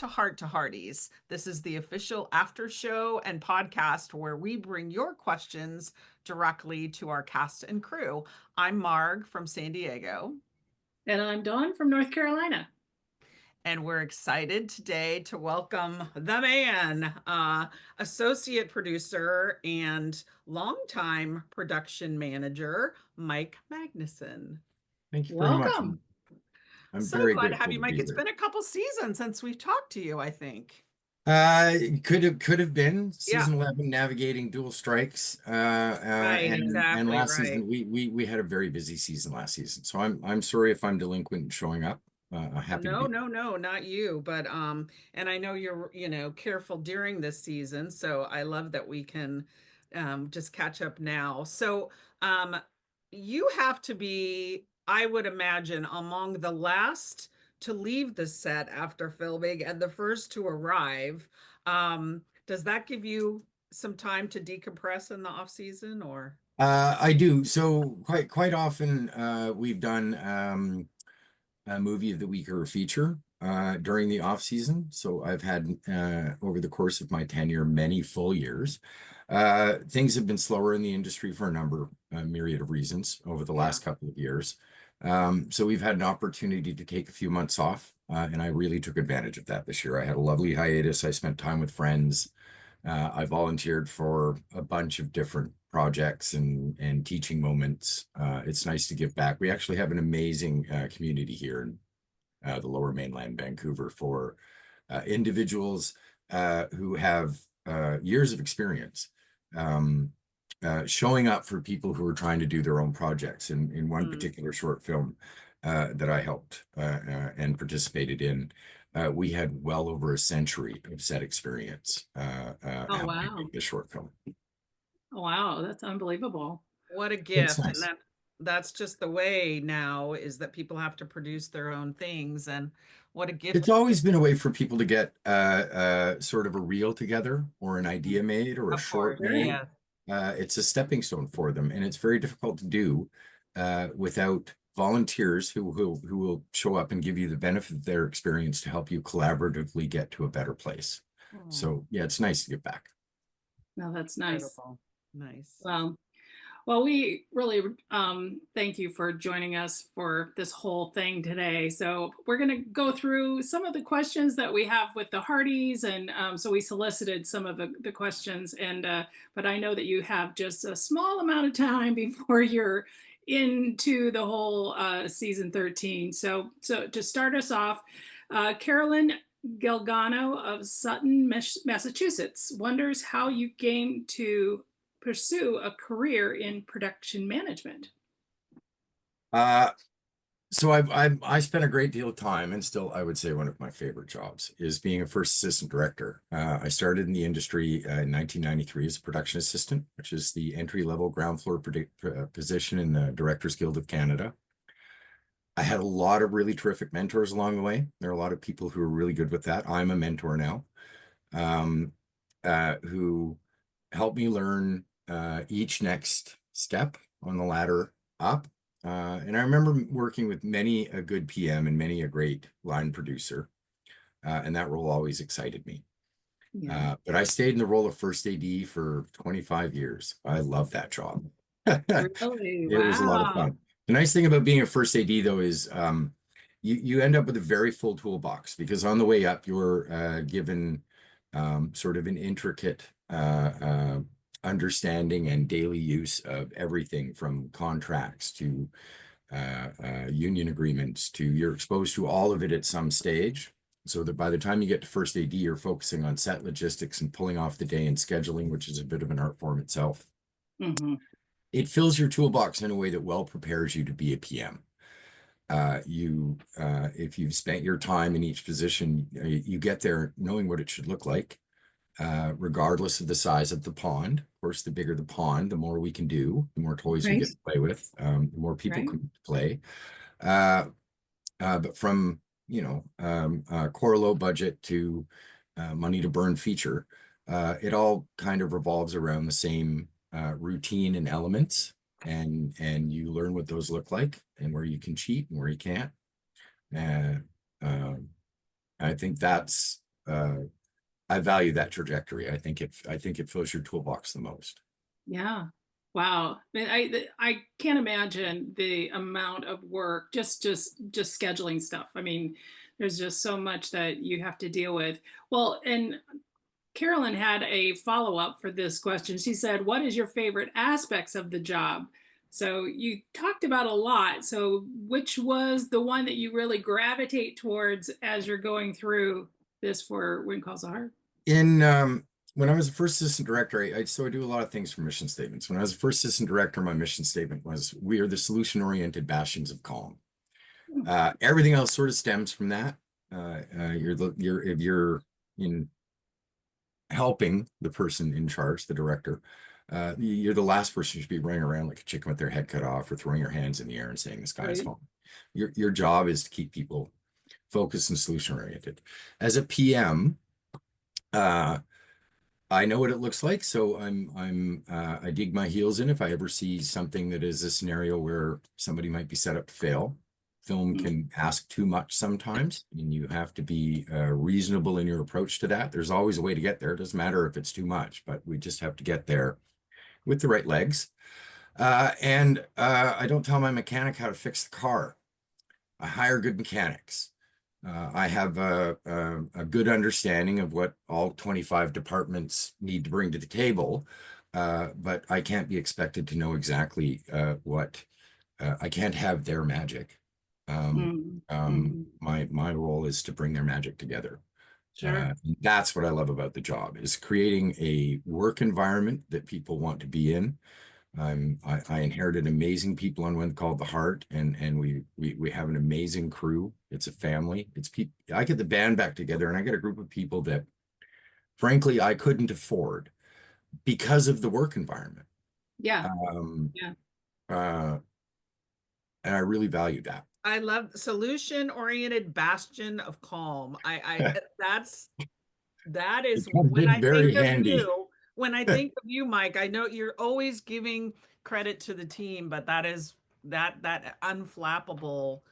to Hearties. This is the official after show and podcast where we bring your questions directly to our cast and crew. I'm Marg from San Diego. And I'm Dawn from North Carolina. And we're excited today to welcome the man, associate producer and longtime production manager, Mike Magnusson. Thank you very much. Welcome. I'm So very glad to have grateful you, to Mike. be It's here. been a couple seasons since we've talked to you, I think. Could have been Yeah, season 11 navigating dual strikes. right, And exactly, last right. season we had a very busy season last season. So I'm sorry if I'm delinquent in showing up. Happy to No, be. no, no, not you, but and I know you're, careful during this season, so I love that we can just catch up now. So, um you have to be, I would imagine, among the last to leave the set after filming and the first to arrive. Does that give you some time to decompress in the off season or? I do. So quite often we've done a movie of the week or a feature during the off season. So I've had over the course of my tenure many full years. Things have been slower in the industry for a number, a myriad of reasons over the Yeah. last couple of years. So we've had an opportunity to take a few months off, and I really took advantage of that this year. I had a lovely hiatus. I spent time with friends. I volunteered for a bunch of different projects and teaching moments. It's nice to give back. We actually have an amazing community here in the Lower Mainland, Vancouver, for individuals who have years of experience showing up for people who are trying to do their own projects. In one Mm. particular short film that I helped and participated in, we had well over a century of set experience Oh, helping wow. make this short film. Oh, wow. That's unbelievable. What a It's gift. And nice. that's just the way now, is that people have to produce their own things, and what a gift. It's always been a way for people to get sort of a reel together or an idea made or a Of course. short made. Yeah. It's a stepping stone for them, and it's very difficult to do without volunteers who will show up and give you the benefit of their experience to help you collaboratively get to a better place. Oh, So yeah, it's nice to get back. No, that's nice. incredible. Nice. Well, well, we really thank you for joining us for this whole thing today. So we're going to go through some of the questions that we have with the Hearties, and so we solicited some of the questions. And but I know that you have just a small amount of time before you're into the whole season 13. So to start us off, Carolyn Galgano of Sutton, Massachusetts, wonders how you came to pursue a career in production management. Uh, So I spent a great deal of time, and still I would say one of my favorite jobs is being a first assistant director. I started in the industry in 1993 as a production assistant, which is the entry level ground floor position in the Directors Guild of Canada. I had a lot of really terrific mentors along the way. There are a lot of people who are really good with that. I'm a mentor now, um, who helped me learn each next step on the ladder up. And I remember working with many a good PM and many a great line producer, and that role always excited me. Yeah. But I stayed in the role of first AD for 25 years. I love that job. Really? It was a lot of Wow. fun. The nice thing about being a first AD though is you end up with a very full toolbox because on the way up you're given sort of an intricate understanding and daily use of everything from contracts to union agreements to you're exposed to all of it at some stage. So that by the time you get to first AD, you're focusing on set logistics and pulling off the day and scheduling, which is a bit of an art form itself. Hmm. It fills your toolbox in a way that well prepares you to be a PM. If you've spent your time in each position, you get there knowing what it should look like, regardless of the size of the pond. Of course, the bigger the pond, the more we can do, the more toys we Right. get to play with, the more people Right. can play. But from, core low budget to money to burn feature, it all kind of revolves around the same routine and elements. And you learn what those look like and where you can cheat and where you can't. And I think that's I value that trajectory. I think it fills your toolbox the most. Yeah. Wow. I can't imagine the amount of work just scheduling stuff. I mean, there's just so much that you have to deal with. Well, and Carolyn had a follow-up for this question. She said, "What is your favorite aspects of the job?" So you talked about a lot. So which was the one that you really gravitate towards as you're going through this for Wind Calls the Heart? In When I was a first assistant director, I do a lot of things for mission statements. When I was a first assistant director, my mission statement was, "We are the solution-oriented bastions of calm." Everything else sort of stems from that. If you're in helping the person in charge, the director, you're the last person who should be running around like a chicken with their head cut off or throwing your hands in the air and saying the sky is Right. falling. Your job is to keep people focused and solution oriented. As a PM, I know what it looks like, so I dig my heels in if I ever see something that is a scenario where somebody might be set up to fail. Film can ask too much sometimes, and you have to be reasonable in your approach to that. There's always a way to get there. It doesn't matter if it's too much, but we just have to get there with the right legs. I don't tell my mechanic how to fix the car. I hire good mechanics. I have a good understanding of what all 25 departments need to bring to the table, but I can't be expected to know exactly what I can't have their magic. My role is to bring their magic together. Sure. That's what I love about the job, is creating a work environment that people want to be in. I inherited amazing people on one called the Heart, and we have an amazing crew. It's a family. It's people. I get the band back together, and I get a group of people that, frankly, I couldn't afford because of the work environment. Yeah. Um, Yeah. uh, and I really value that. I love solution-oriented bastion of calm. That It is comes when in I very think of handy. you, when I think of you, Mike, I know you're always giving credit to the team, but that unflappable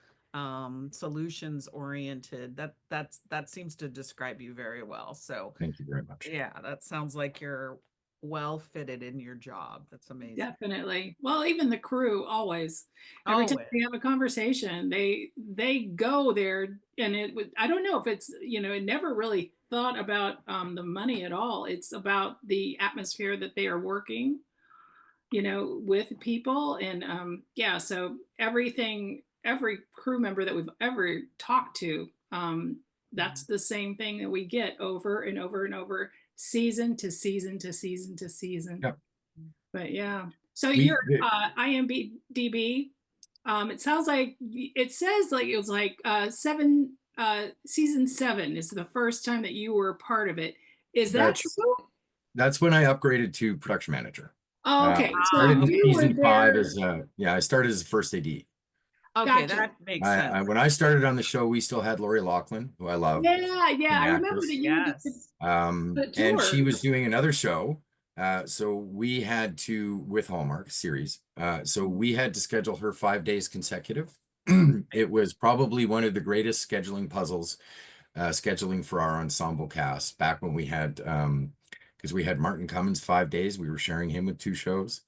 solutions oriented, that seems to describe you very well. So Thank you very much. yeah, that sounds like you're well fitted in your job. That's amazing. Definitely. Well, even the crew always. Every time Always. we have a conversation, they go there, and I don't know if it's, it never really thought about the money at all. It's about the atmosphere that they are working, with people. And yeah, so every crew member that we've ever talked to, that's the same thing that we get over and over and over, season to season to season to season. Yep. But yeah, so We, your IMDb, it sounds like it says like it was like season 7 is the first time that you were a part of it. Is that true? that's when I upgraded to production manager. Oh, okay, I so started in you were season 5 there. as I started as a first AD. Okay, Gotcha. that makes sense. When I started on the show, we still had Lori Loughlin, who I love, Yeah. an I remember actress. that you did Yes. the And tour. she was doing another show. So we had to, with Hallmark series, so we had to schedule her 5 days consecutive. It was probably one of the greatest scheduling puzzles, scheduling for our ensemble cast back when we had, because we had Martin Cummins 5 days. We were sharing him with 2 shows.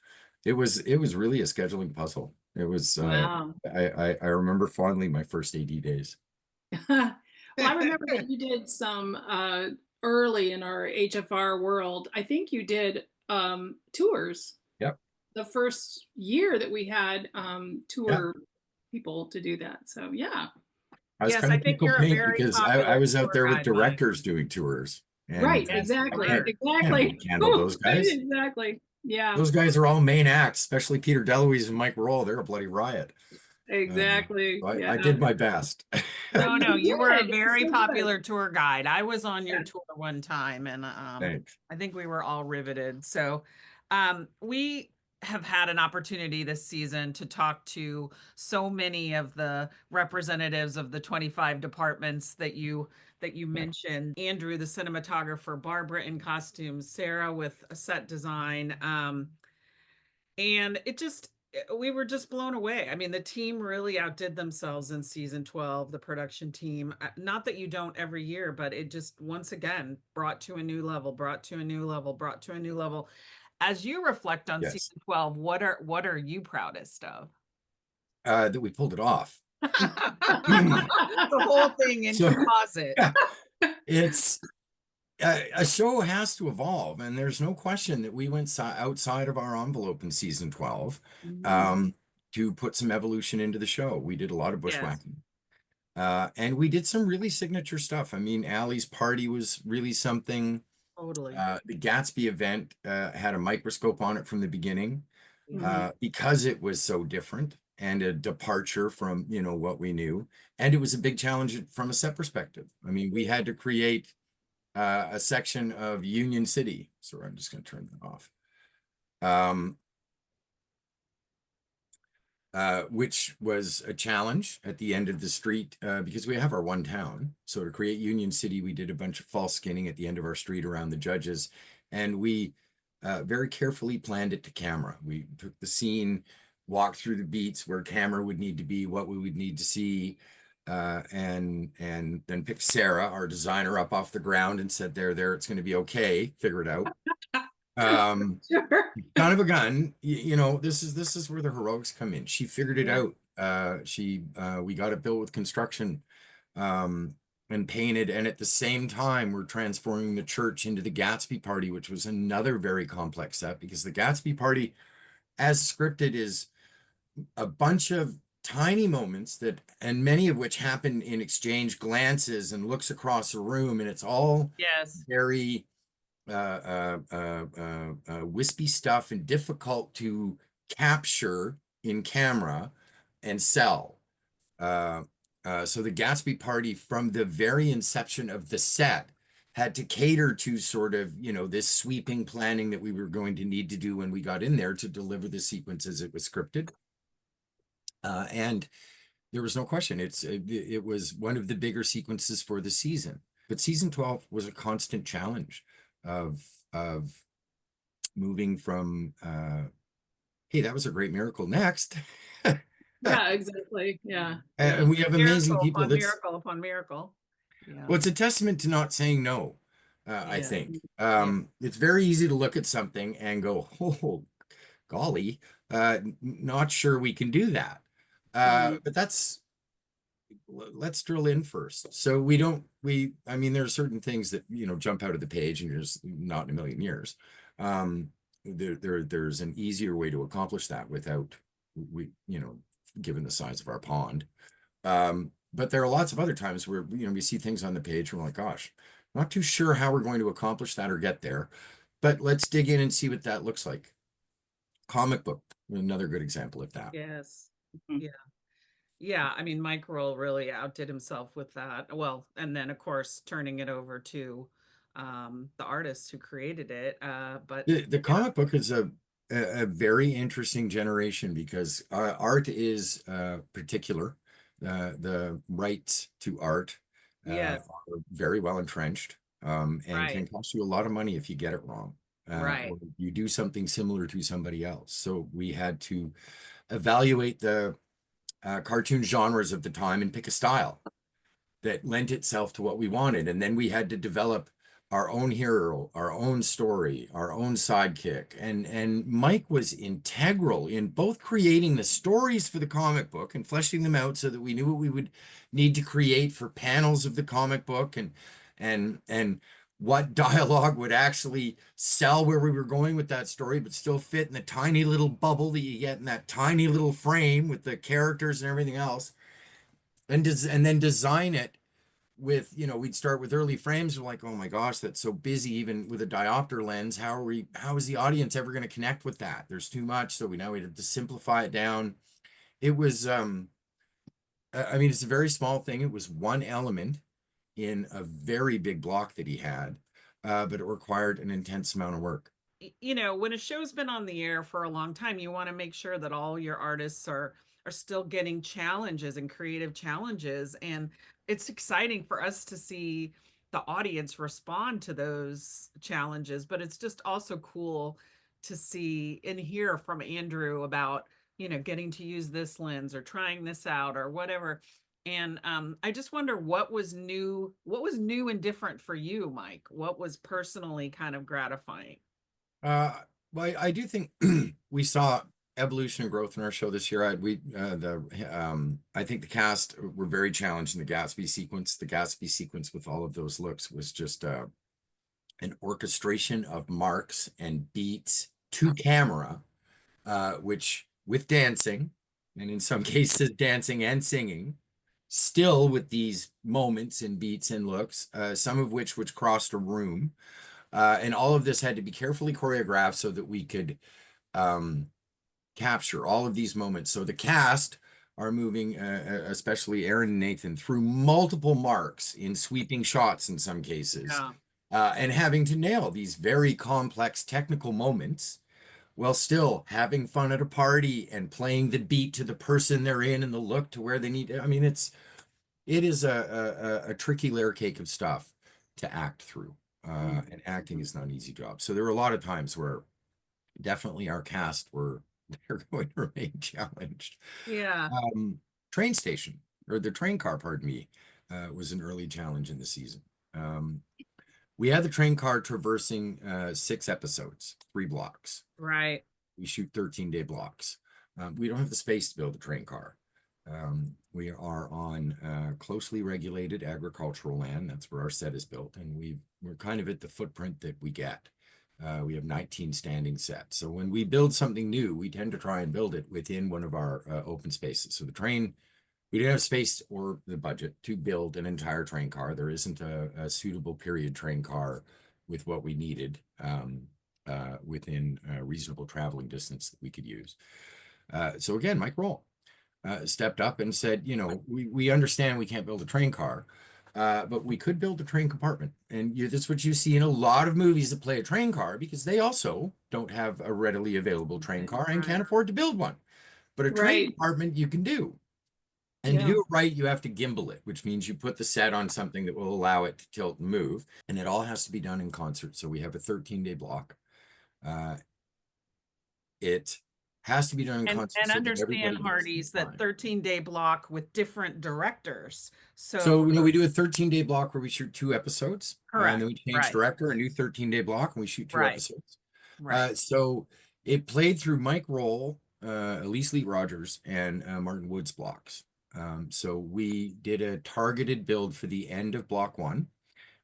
It was really a scheduling puzzle. It was, Wow. I remember fondly my first AD days. Well, I remember that you did some early in our HFR world. I think you did tours Yep. the first year that we had Yeah. tour people to do that. So yeah. I was Yes, kind I of think tickled you're a pink very because I popular was out tour there with guide, Mike. directors doing tours, and Right, Yes, you I exactly. were. Exactly. handle those guys. Exactly. Yeah, Those guys are all main acts, especially Peter DeLuise and Mike Roll. They're a bloody riot. exactly. So I Yeah. did my best. But No, no, you you were a did. It was very so good. popular tour guide. I was on your Yeah. tour one time, and Thanks. I think we were all riveted. So we have had an opportunity this season to talk to so many of the representatives of the 25 departments that you mentioned. Andrew, the cinematographer, Barbara in costumes, Sarah with a set design. And we were just blown away. I mean, the team really outdid themselves in season 12, the production team. Not that you don't every year, but it just once again brought to a new level, brought to a new level, brought to a new level. As you reflect on Yes. season 12, what are you proudest of? That we pulled it off. The whole thing in So composite. it's a show has to evolve, and there's no question that we went outside of our envelope in season 12 Mhm. um, to put some evolution into the show. We did a lot of Yes, bushwhacking. And we did some really signature stuff. I mean, Allie's party was really something. totally. The Gatsby event had a microscope on it from the beginning Mhm. because it was so different and a departure from, what we knew. And it was a big challenge from a set perspective. I mean, we had to create a section of Union City. Sorry, I'm just going to turn that off. Which was a challenge at the end of the street because we have our one town. So to create Union City, we did a bunch of false skinning at the end of our street around the judges, and we very carefully planned it to camera. We took the scene, walked through the beats where camera would need to be, what we would need to see, and then picked Sarah, our designer, up off the ground and said, "There, it's going to be okay. Figure it out." Um, Sure. Kind of a gun. This is where the heroics come in. She figured it Yeah. out. We got it built with construction um and painted, and at the same time we're transforming the church into the Gatsby party, which was another very complex set because the Gatsby party, as scripted, is a bunch of tiny moments that, and many of which happen in exchange glances and looks across a room, and it's all Yes. very wispy stuff and difficult to capture in camera and sell. So the Gatsby party, from the very inception of the set, had to cater to sort of, this sweeping planning that we were going to need to do when we got in there to deliver the sequence as it was scripted. And there was no question. It was one of the bigger sequences for the season. But season 12 was a constant challenge of moving from hey, that was a great miracle. Next. Yeah, exactly. Yeah. Yeah. And we have amazing Miracle people. upon miracle upon miracle. Yeah. Well, it's a testament to not saying no, I Yeah. think. Yeah. It's very easy to look at something and go, oh, golly, not sure we can do that. Mhm. But let's drill in first. So I mean, there are certain things that, jump out of the page and there's not in a million years. There's an easier way to accomplish that without given the size of our pond. But there are lots of other times where, we see things on the page and we're like, gosh, not too sure how we're going to accomplish that or get there, but let's dig in and see what that looks like. Comic book, another good example of that. Yes. Mhm. Yeah. Yeah. I mean, Mike Roll really outdid himself with that. Well, and then of course turning it over to the artists who created it. But The yeah, comic book is a very interesting generation because art is particular. The rights to art yes, are very well entrenched and right, can cost you a lot of money if you get it wrong. right. Or you do something similar to somebody else. So we had to evaluate the cartoon genres of the time and pick a style that lent itself to what we wanted. And then we had to develop our own hero, our own story, our own sidekick. And Mike was integral in both creating the stories for the comic book and fleshing them out so that we knew what we would need to create for panels of the comic book and what dialogue would actually sell where we were going with that story, but still fit in the tiny little bubble that you get in that tiny little frame with the characters and everything else. And then design it with, we'd start with early frames. We're like, oh my gosh, that's so busy, even with a diopter lens. How is the audience ever going to connect with that? There's too much. So we had to simplify it down. It was, I mean, it's a very small thing. It was one element in a very big block that he had, but it required an intense amount of work. When a show's been on the air for a long time, you want to make sure that all your artists are still getting challenges and creative challenges. And it's exciting for us to see the audience respond to those challenges, but it's just also cool to see and hear from Andrew about, getting to use this lens or trying this out or whatever. And I just wonder what was new and different for you, Mike? What was personally kind of gratifying? Well, I do think we saw evolution and growth in our show this year. I think the cast were very challenged in the Gatsby sequence. The Gatsby sequence with all of those looks was just an orchestration of marks and beats to camera, which with dancing, and in some cases dancing and singing, still with these moments and beats and looks, some of which crossed a room. And all of this had to be carefully choreographed so that we could capture all of these moments. So the cast are moving, especially Aaron and Nathan, through multiple marks in sweeping shots in some cases, and having to nail these very complex technical moments while still having fun at a party and playing the beat to the person they're in and the look to where they need to. I mean, it is a tricky layer cake of stuff to act through. And acting is not an easy job. So there were a lot of times where definitely our cast they're going to remain challenged. Yeah. Train station, or the train car, pardon me, was an early challenge in the season. We had the train car traversing 6 episodes, 3 blocks. Right. We shoot 13-day blocks. We don't have the space to build a train car. We are on closely regulated agricultural land. That's where our set is built, and we're kind of at the footprint that we get. We have 19 standing sets. So when we build something new, we tend to try and build it within one of our open spaces. So the train, we didn't have space or the budget to build an entire train car. There isn't a suitable period train car with what we needed within a reasonable traveling distance that we could use. So again, Mike Roll stepped up and said, we understand we can't build a train car, but we could build a train compartment. And that's what you see in a lot of movies that play a train car, because they also don't have a readily available train car and can't afford to build one. But a train compartment you can do. And to do it right, you have to gimbal it, which means you put the set on something that will allow it to tilt and move. And it all has to be done in concert. So we have a 13-day block. It has to be done in concert. And so understand, Hearties, that 13-day block with different directors. So we do a 13-day block where we shoot 2 episodes. Correct. And then we change director, a new 13-day block, and we shoot 2 episodes. Right. So it played through Mike Roll, Elise Lee Rogers, and Martin Wood's blocks. So we did a targeted build for the end of block 1.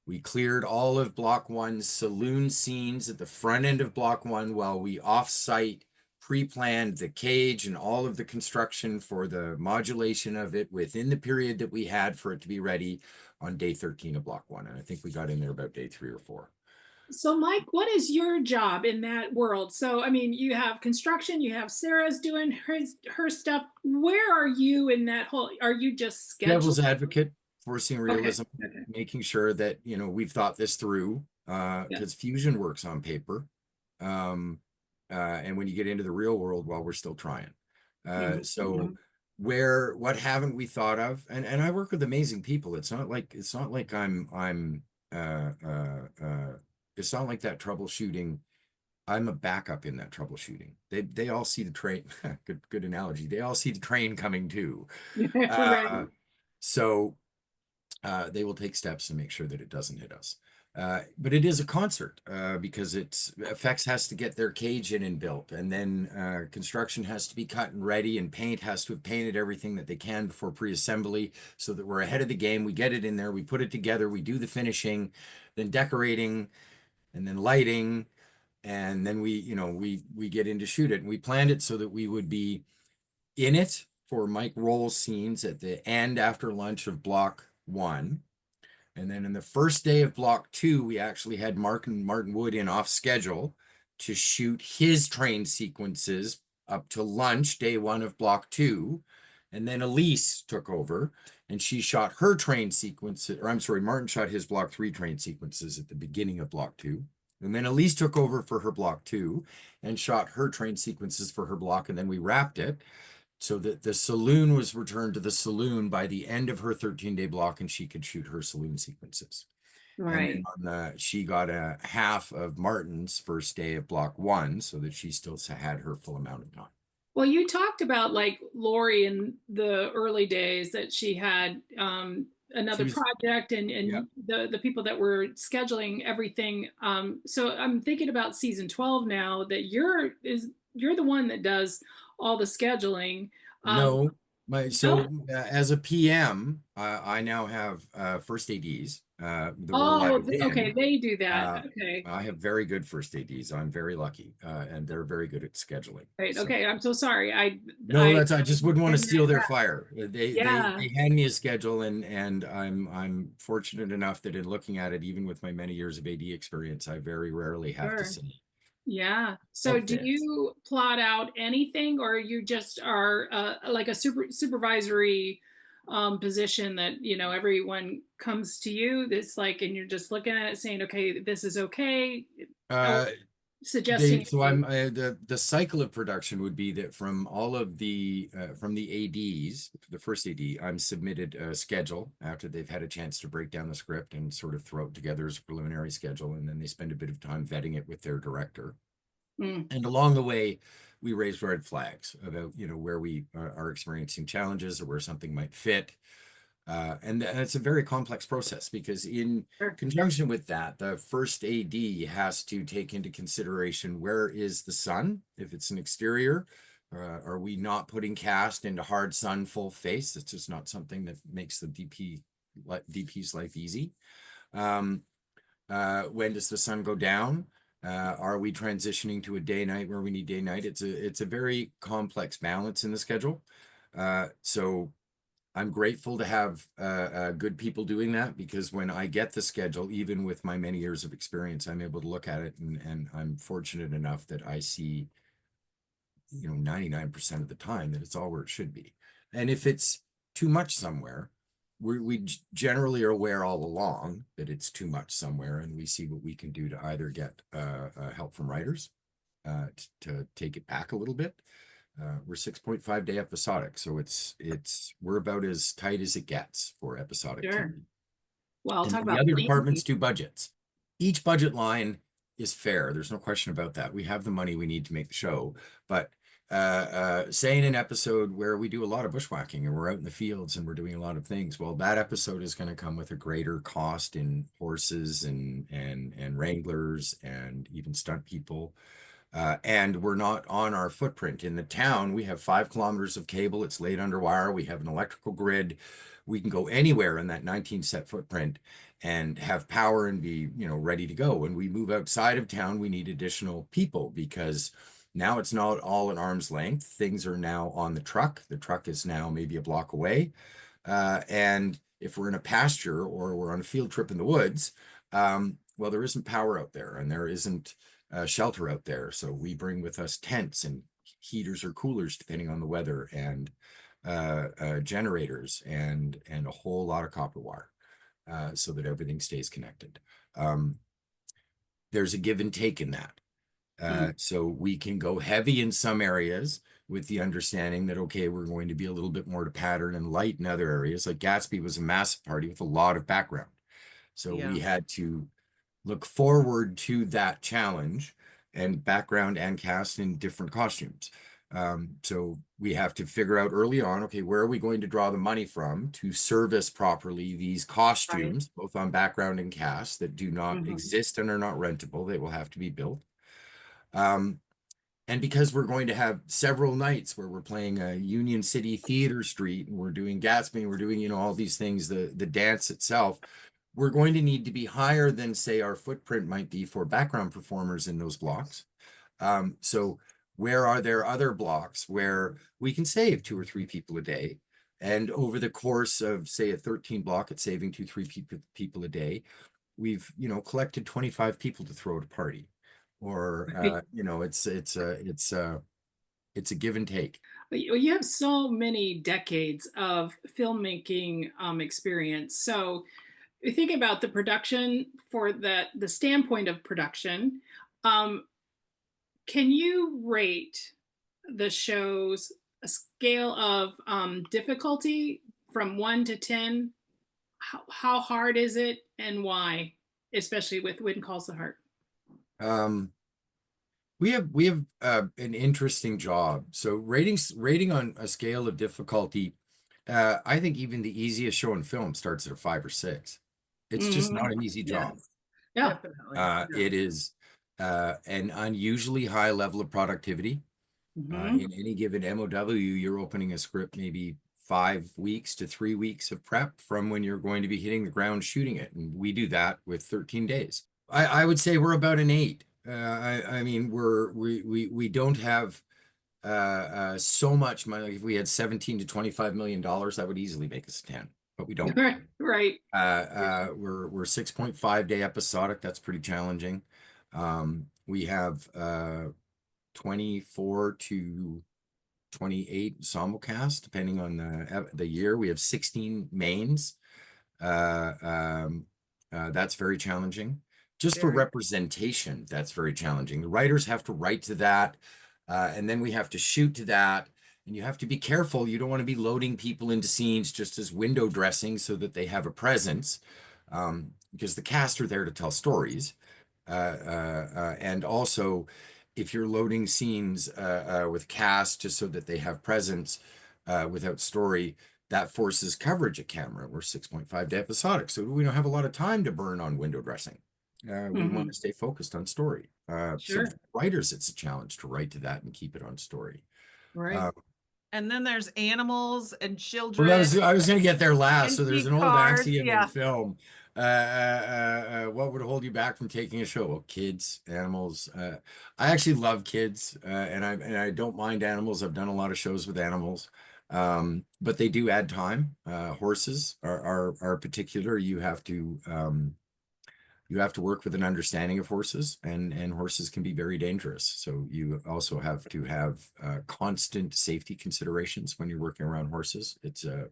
We cleared all of block 1's saloon scenes at the front end of block 1 while we off-site pre-planned the cage and all of the construction for the modulation of it within the period that we had for it to be ready on day 13 of block 1. And I think we got in there about day 3 or 4. So Mike, what is your job in that world? So, I mean, you have construction, you have Sarah's doing her stuff. Where are you in that whole, are you just scheduled? Devil's advocate, forcing realism, making sure that, we've thought this through, because fusion works on paper. And when you get into the real world, well, we're still trying. So what haven't we thought of? And I work with amazing people. It's not like it's not like that troubleshooting. I'm a backup in that troubleshooting. They all see the train. Good analogy. They all see the train coming too. So they will take steps to make sure that it doesn't hit us. But it is a concert because effects has to get their cage in and built, and then construction has to be cut and ready, and paint has to have painted everything that they can before pre-assembly so that we're ahead of the game. We get it in there, we put it together, we do the finishing, then decorating, and then lighting, and then we get in to shoot it. And we planned it so that we would be in it for Mike Roll's scenes at the end after lunch of block 1. And then in the first day of block 2, we actually had Martin Wood in off schedule to shoot his train sequences up to lunch, day 1 of block 2. And then Elise took over and she shot her train sequences, or I'm sorry, Martin shot his block 3 train sequences at the beginning of block 2. And then Elise took over for her block 2 and shot her train sequences for her block. And then we wrapped it so that the saloon was returned to the saloon by the end of her 13-day block, and she could shoot her saloon sequences. And she got a half of Martin's first day of block 1 so that she still had her full amount of time. Well, you talked about like Lori in the early days that she had She another was, project and yeah. the people that were scheduling everything. So I'm thinking about season 12 now that you're the one that does all the scheduling. Um, No, no? as a PM, I now have first ADs. The role I Oh, was okay, in, they do that. uh, Okay. I have very good first ADs. I'm very lucky, and they're very good at scheduling. Right. So Okay. I'm so sorry. no, I just wouldn't want to steal their fire. yeah, They hand me a schedule, and I'm fortunate enough that in looking at it, even with my many years of AD experience, I very rarely have to sure. say, Yeah. So "Help do this." you plot out anything or you just are like a supervisory position that, everyone comes to you? It's like, and you're just looking at it saying, okay, this is okay. Or Uh, suggesting. the cycle of production would be that from all of the from the ADs, the first AD, I'm submitted a schedule after they've had a chance to break down the script and sort of throw it together as a preliminary schedule, and then they spend a bit of time vetting it with their director. Mm, And along the way, we raise red flags about, where we are experiencing challenges or where something might fit. And it's a very complex process because in sure. conjunction with that, the first AD has to take into consideration where is the sun? If it's an exterior, are we not putting cast into hard sun full face? It's just not something that makes the DP's life easy. Um, when does the sun go down? Are we transitioning to a day night where we need day night? It's a very complex balance in the schedule. So I'm grateful to have good people doing that because when I get the schedule, even with my many years of experience, I'm able to look at it and I'm fortunate enough that I see, 99% of the time that it's all where it should be. And if it's too much somewhere, we generally are aware all along that it's too much somewhere, and we see what we can do to either get help from writers to take it back a little bit. We're 6.5 day episodic, so we're about as tight as it gets for episodic Sure. TV. Well, And talk then the about other lengthy. departments do budgets. Each budget line is fair. There's no question about that. We have the money we need to make the show. But say in an episode where we do a lot of bushwhacking and we're out in the fields and we're doing a lot of things, well, that episode is going to come with a greater cost in horses and wranglers and even stunt people. And we're not on our footprint. In the town, we have 5 kilometers of cable. It's laid under wire. We have an electrical grid. We can go anywhere in that 19 set footprint and have power and be, ready to go. When we move outside of town, we need additional people because now it's not all at arm's length. Things are now on the truck. The truck is now maybe a block away. And if we're in a pasture or we're on a field trip in the woods, well, there isn't power out there and there isn't shelter out there. So we bring with us tents and heaters or coolers, depending on the weather, and generators and a whole lot of copper wire so that everything stays connected. There's a give and take in that. Mm, So we can go heavy in some areas with the understanding that, okay, we're going to be a little bit more to pattern and light in other areas. Like Gatsby was a massive party with a lot of background. So Yeah. we had to look forward to that challenge and background and cast in different costumes. So we have to figure out early on, okay, where are we going to draw the money from to service properly these right. costumes, both on background and cast that do not Mhm. exist and are not rentable. They will have to be built. Um, and because we're going to have several nights where we're playing a Union City Theater Street and we're doing Gatsby, we're doing, all these things, the dance itself, we're going to need to be higher than, say, our footprint might be for background performers in those blocks. So where are there other blocks where we can save 2 or 3 people a day? And over the course of, say, a 13 block at saving 2, 3 people a day, we've, collected 25 people to throw at a party. Or, it's a give and take. But you have so many decades of filmmaking experience. So you think about the production for the standpoint of production. Um, can you rate the shows a scale of difficulty from 1 to 10? How hard is it and why? Especially with Wind Calls the Heart. Um, We have an interesting job. So rating on a scale of difficulty, I think even the easiest show in film starts at a 5 or 6. It's just not Mhm. an easy job. Yes. Yeah. Definitely. Yeah. It is an unusually high level of productivity. Mhm. In any given MOW, you're opening a script maybe 5 weeks to 3 weeks of prep from when you're going to be hitting the ground shooting it. And we do that with 13 days. I would say we're about an 8. I mean, we don't have so much money. If we had 17 to $25 million, that would easily make us a 10, but we don't. Right. Right. We're 6.5 day episodic. That's pretty challenging. We have 24 to 28 simulcast, depending on the year. We have 16 mains. Uh, um, that's very challenging. Just for Very. representation, that's very challenging. The writers have to write to that, and then we have to shoot to that. And you have to be careful. You don't want to be loading people into scenes just as window dressing so that they have a presence, because the cast are there to tell stories. And also, if you're loading scenes with cast just so that they have presence without story, that forces coverage at camera. We're 6.5 day episodic, so we don't have a lot of time to burn on window dressing. We want Mhm. to stay focused on story. So Sure. for writers, it's a challenge to write to that and keep it on story. Right. Uh, And then there's animals and well, children I was going to get there last. and So there's key an old cards. axiom in Yeah. film. What would hold you back from taking a show? Well, kids, animals. I actually love kids, and I don't mind animals. I've done a lot of shows with animals, but they do add time. Horses are particular. You have to work with an understanding of horses, and horses can be very dangerous. So you also have to have constant safety considerations when you're working around horses. It's not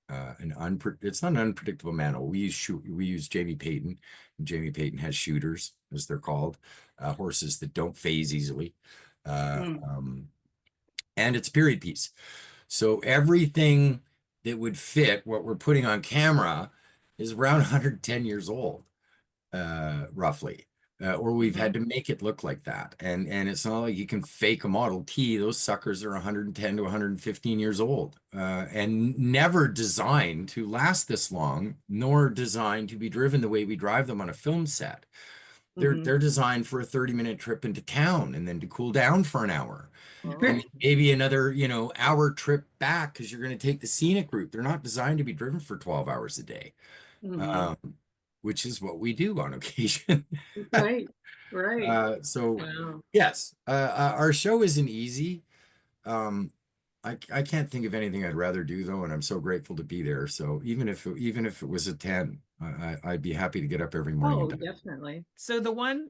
an unpredictable animal. We use Jamie Payton. Jamie Payton has shooters, as they're called, horses that don't phase easily. Uh, Mm. um, and it's a period piece. So everything that would fit what we're putting on camera is around 110 years old, roughly. Or we've had Mhm. to make it look like that. And it's not like you can fake a Model T. Those suckers are 110 to 115 years old, and never designed to last this long, nor designed to be driven the way we drive them on a film set. Mhm. They're designed for a 30-minute trip into town and then to cool down for an hour. And Oh. maybe another, hour trip back because you're going to take the scenic route. They're not designed to be driven for 12 hours a day, Mhm. um, which is what we do on occasion. Right. Right. So Wow. yes, our show isn't easy. Um, I can't think of anything I'd rather do though, and I'm so grateful to be there. So even if it was a 10, I'd be happy to get up every morning and Oh, do it. definitely. So the one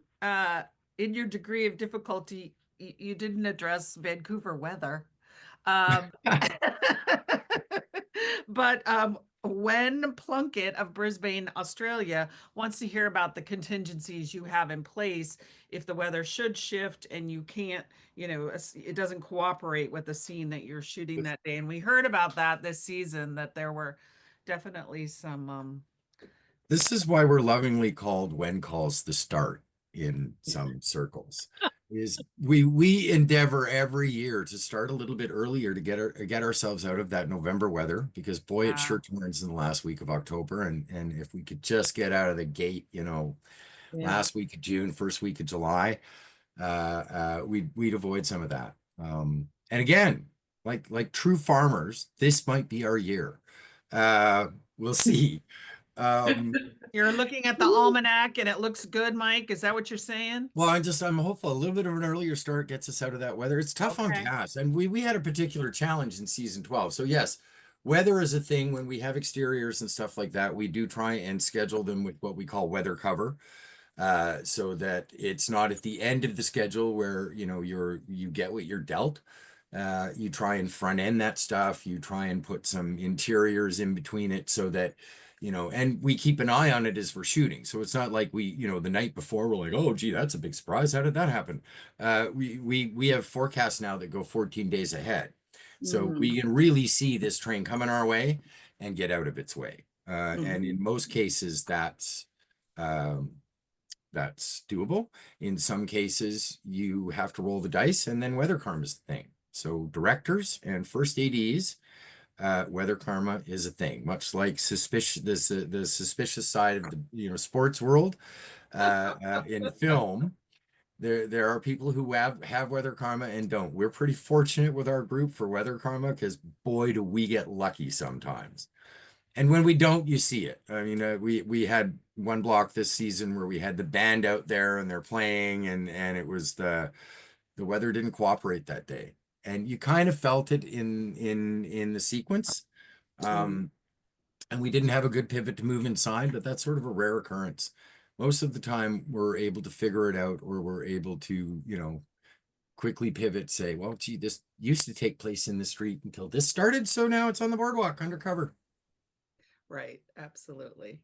in your degree of difficulty, you didn't address Vancouver weather. Um, but when Plunkett of Brisbane, Australia, wants to hear about the contingencies you have in place if the weather should shift and you can't, it doesn't cooperate with the scene that you're shooting that day. And we heard about that this season, that there were definitely some This is why we're lovingly called when calls the start in some circles. Is we endeavor every year to start a little bit earlier to get ourselves out of that November weather, because boy, it sure turns in the last week of October. And if we could just get out of the gate, Yeah. last week of June, first week of July, we'd avoid some of that. And again, like true farmers, this might be our year. We'll see. Um, you're looking at the Ooh. almanac and it looks good, Mike. Is that what you're saying? Well, I'm hopeful a little bit of an earlier start gets us out of that weather. It's tough on Okay. cast, and we had a particular challenge in season 12. So yes, weather is a thing when we have exteriors and stuff like that. We do try and schedule them with what we call weather cover, so that it's not at the end of the schedule where you get what you're dealt. You try and front end that stuff. You try and put some interiors in between it so that, and we keep an eye on it as we're shooting. So it's not like the night before we're like, oh, gee, that's a big surprise. How did that happen? We have forecasts now that go 14 days ahead. So Mhm. we can really see this train coming our way and get out of its way. And Mhm. in most cases, that's doable. In some cases, you have to roll the dice, and then weather karma is the thing. So directors and first ADs, weather karma is a thing, much like the suspicious side of the sports world in film. There are people who have weather karma and don't. We're pretty fortunate with our group for weather karma because boy, do we get lucky sometimes. And when we don't, you see it. I mean, we had one block this season where we had the band out there and they're playing, and it was the weather didn't cooperate that day, and you kind of felt it in the sequence. And we didn't have a good pivot to move inside, but that's sort of a rare occurrence. Most of the time, we're able to figure it out, or we're able to, quickly pivot, say, well, gee, this used to take place in the street until this started, so now it's on the boardwalk undercover. Right, absolutely.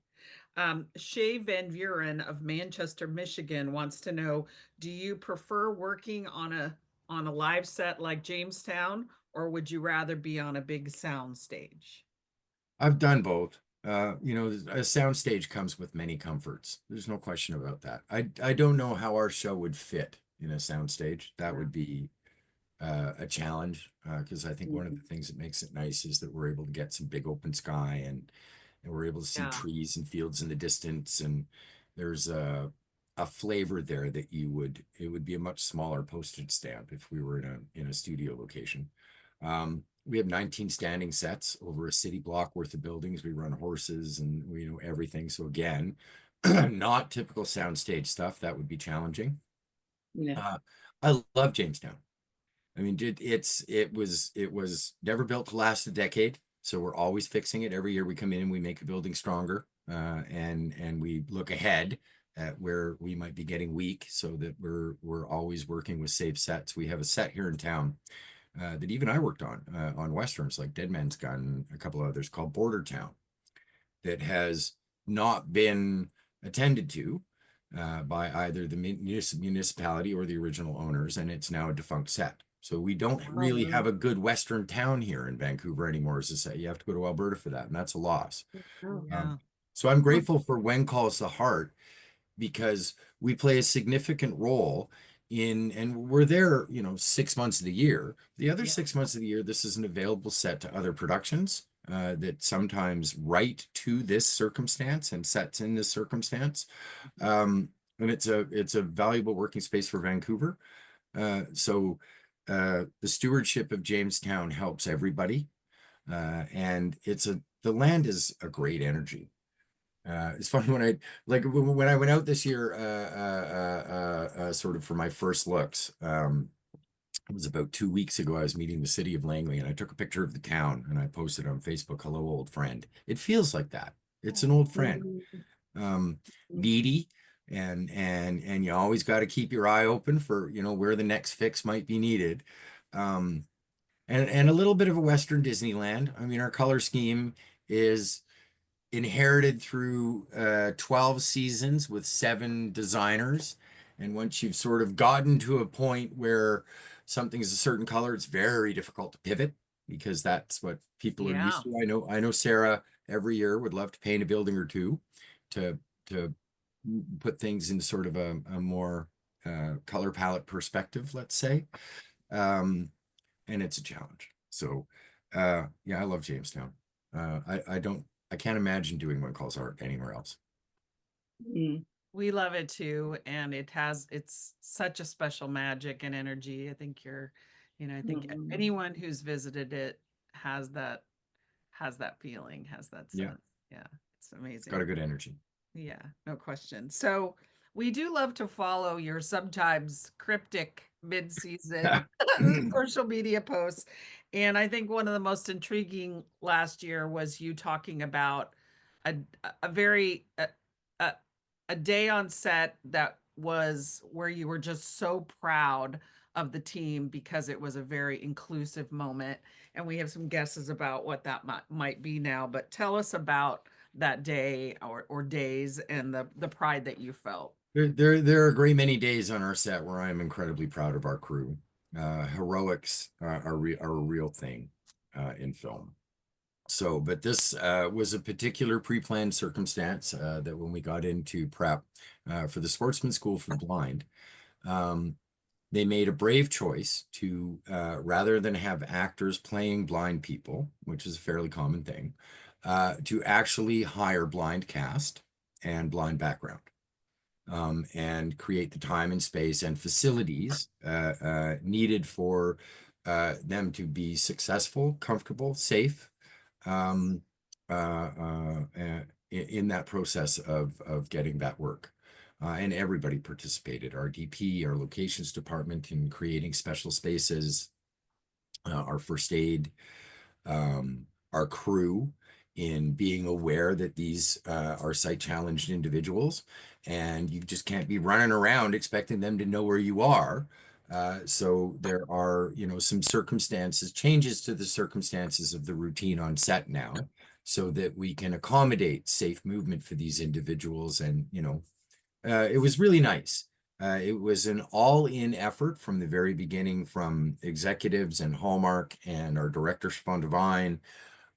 Shay Van Vuren of Manchester, Michigan wants to know, do you prefer working on a live set like Jamestown, or would you rather be on a big sound stage? I've done both. A soundstage comes with many comforts. There's no question about that. I don't know how our show would fit in a soundstage. That would be a challenge because I think one of the things that makes it nice is that we're able to get some big open sky, and we're able to see Yeah. trees and fields in the distance, and there's a flavor there that it would be a much smaller postage stamp if we were in a studio location. We have 19 standing sets over a city block worth of buildings. We run horses and we know everything. So again, not typical soundstage stuff. That would be challenging. Yeah. I love Jamestown. I mean, it was never built to last a decade. So we're always fixing it. Every year we come in and we make a building stronger, and we look ahead at where we might be getting weak, so that we're always working with safe sets. We have a set here in town that even I worked on westerns like Dead Man's Gun, a couple of others, called Border Town, that has not been attended to by either the municipality or the original owners, and it's now a defunct set. So we don't really have a good Western town here in Vancouver anymore as a set. You have to go to Alberta for that, and that's a loss. Yeah. So I'm grateful for When Calls the Heart, because we play a significant role and we're there, 6 months of the year. The other Yeah. 6 months of the year, this is an available set to other productions that sometimes write to this circumstance and sets in this circumstance. And it's a valuable working space for Vancouver. So the stewardship of Jamestown helps everybody. And the land is a great energy. It's funny when I went out this year, sort of for my first looks. It was about 2 weeks ago. I was meeting the city of Langley, and I took a picture of the town and I posted on Facebook. Hello, old friend. It feels like that. It's an old friend, needy, and you always got to keep your eye open for where the next fix might be needed. And a little bit of a Western Disneyland. I mean, our color scheme is inherited through 12 seasons with 7 designers. And once you've sort of gotten to a point where something is a certain color, it's very difficult to pivot because that's what people are used to. I know Sarah every year would love to paint a building or two to put things in sort of a more color palette perspective, let's say. And it's a challenge. So yeah, I love Jamestown. I can't imagine doing When Calls Art anywhere else. We love it too, and it's such a special magic and energy. I think I think anyone who's visited it has that feeling, has that Yeah. sense. Yeah, it's amazing. Got a good energy. Yeah, no question. So we do love to follow your sometimes cryptic mid-season social media posts. And I think one of the most intriguing last year was you talking about a a very a, a day on set that was where you were just so proud of the team because it was a very inclusive moment. And we have some guesses about what that might be now, but tell us about that day or days and the pride that you felt. There are a great many days on our set where I'm incredibly proud of our crew. Heroics are a real thing in film. So, but this was a particular pre-planned circumstance that when we got into prep for the Schwartzman School for the Blind, um, they made a brave choice to rather than have actors playing blind people, which is a fairly common thing, to actually hire blind cast and blind background. And create the time and space and facilities needed for them to be successful, comfortable, safe um, in that process of getting that work. And everybody participated, our DP, our locations department in creating special spaces, our first aid, our crew in being aware that these are sight challenged individuals, and you just can't be running around expecting them to know where you are. So there are, some circumstances, changes to the circumstances of the routine on set now, so that we can accommodate safe movement for these individuals. And, it was really nice. It was an all-in effort from the very beginning, from executives and Hallmark and our director, Siobhan Devine,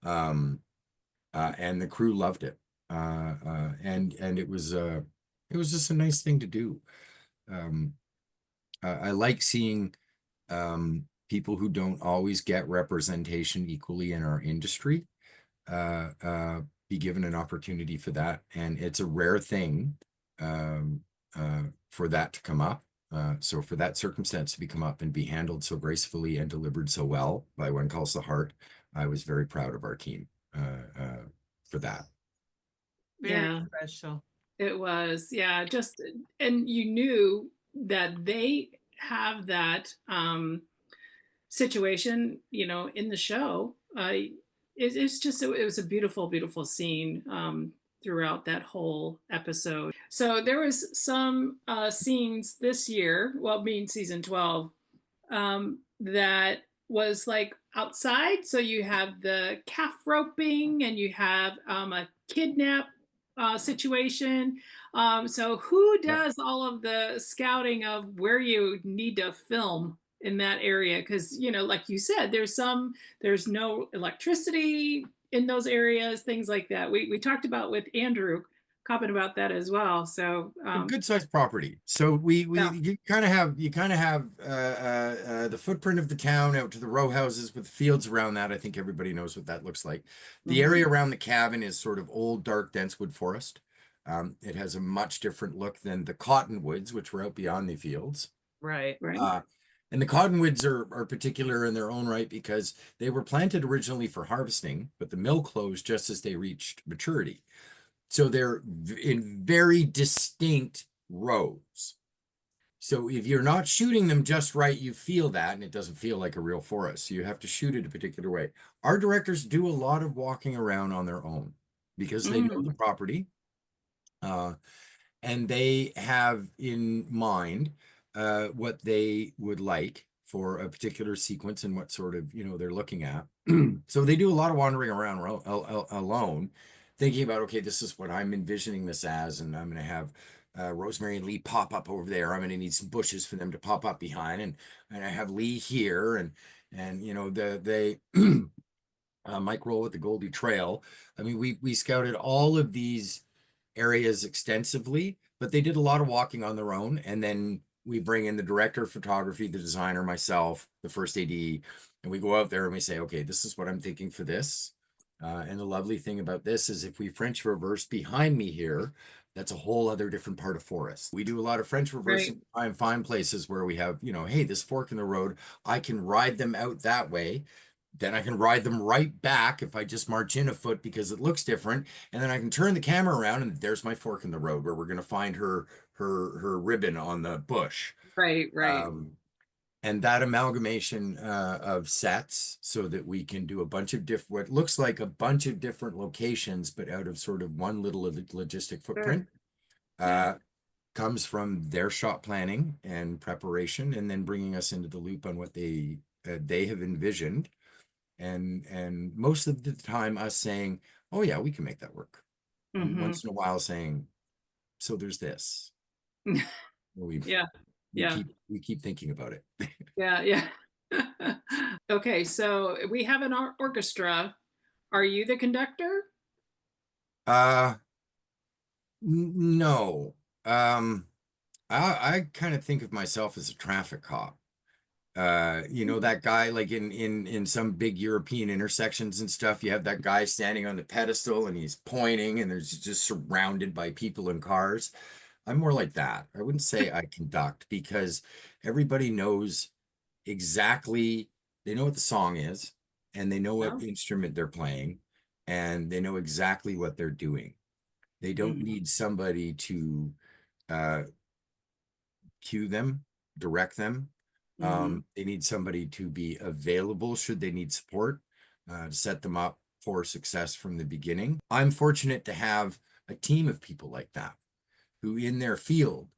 and the crew loved it. And it was just a nice thing to do. I like seeing people who don't always get representation equally in our industry be given an opportunity for that. And it's a rare thing for that to come up. So for that circumstance to be come up and be handled so gracefully and delivered so well by One Calls the Heart, I was very proud of our team for that. Very Yeah, special. it was. Yeah, just, and you knew that they have that situation, in the show. It's just, it was a beautiful, beautiful scene throughout that whole episode. So there was some scenes this year, well, being season 12, that was like outside. So you have the calf roping and you have a kidnap situation. So who Yeah. does all of the scouting of where you need to film in that area? Because, like you said, there's no electricity in those areas, things like that. We talked about with Andrew Coppin about that as well. So A good sized property. So yeah. you kind of have the footprint of the town out to the row houses with fields around that. I think everybody knows what that looks like. The Mhm. area around the cabin is sort of old, dark, dense wood forest. It has a much different look than the cottonwoods, which were out beyond the fields. Right. Right. And the cottonwoods are particular in their own right because they were planted originally for harvesting, but the mill closed just as they reached maturity. So they're in very distinct rows. So if you're not shooting them just right, you feel that, and it doesn't feel like a real forest. So you have to shoot it a particular way. Our directors do a lot of walking around on their own because they know the Mm. property. And they have in mind what they would like for a particular sequence and what sort of, they're looking at. So they do a lot of wandering around alone, thinking about, okay, this is what I'm envisioning this as, and I'm going to have Rosemary and Lee pop up over there. I'm going to need some bushes for them to pop up behind, and I have Lee here, and they Mike Roll with the Goldie Trail. I mean, we scouted all of these areas extensively, but they did a lot of walking on their own. And then we bring in the director of photography, the designer, myself, the first AD, and we go out there and we say, okay, this is what I'm thinking for this. And the lovely thing about this is if we French reverse behind me here, that's a whole other different part of forest. We do a lot of French reversing, try and find places where we have, hey, this fork in the road, I can ride them out that way. Then I can ride them right back if I just march in a foot because it looks different. And then I can turn the camera around and there's my fork in the road where we're going to find her ribbon on the bush. Right. Right. And that amalgamation of sets so that we can do a bunch of different, what looks like a bunch of different locations, but out of sort of one little logistic footprint, Yeah. comes from their shot planning and preparation, and then bringing us into the loop on what they have envisioned. And most of the time us saying, oh yeah, we can make that work. And Hmm. once in a while saying, so there's this. We Yeah. Yeah. keep thinking about it. Yeah. Yeah. Okay. So we have an orchestra. Are you the conductor? Uh, no. Um, I kind of think of myself as a traffic cop. You know, that guy like in some big European intersections and stuff, you have that guy standing on the pedestal and he's pointing and there's just surrounded by people and cars. I'm more like that. I wouldn't say I conduct because everybody knows exactly, they know what the song is and they know what No. instrument they're playing and they know exactly what they're doing. They don't Mhm. need somebody to uh, cue them, direct them. Mhm. They need somebody to be available should they need support, to set them up for success from the beginning. I'm fortunate to have a team of people like that who, in their field,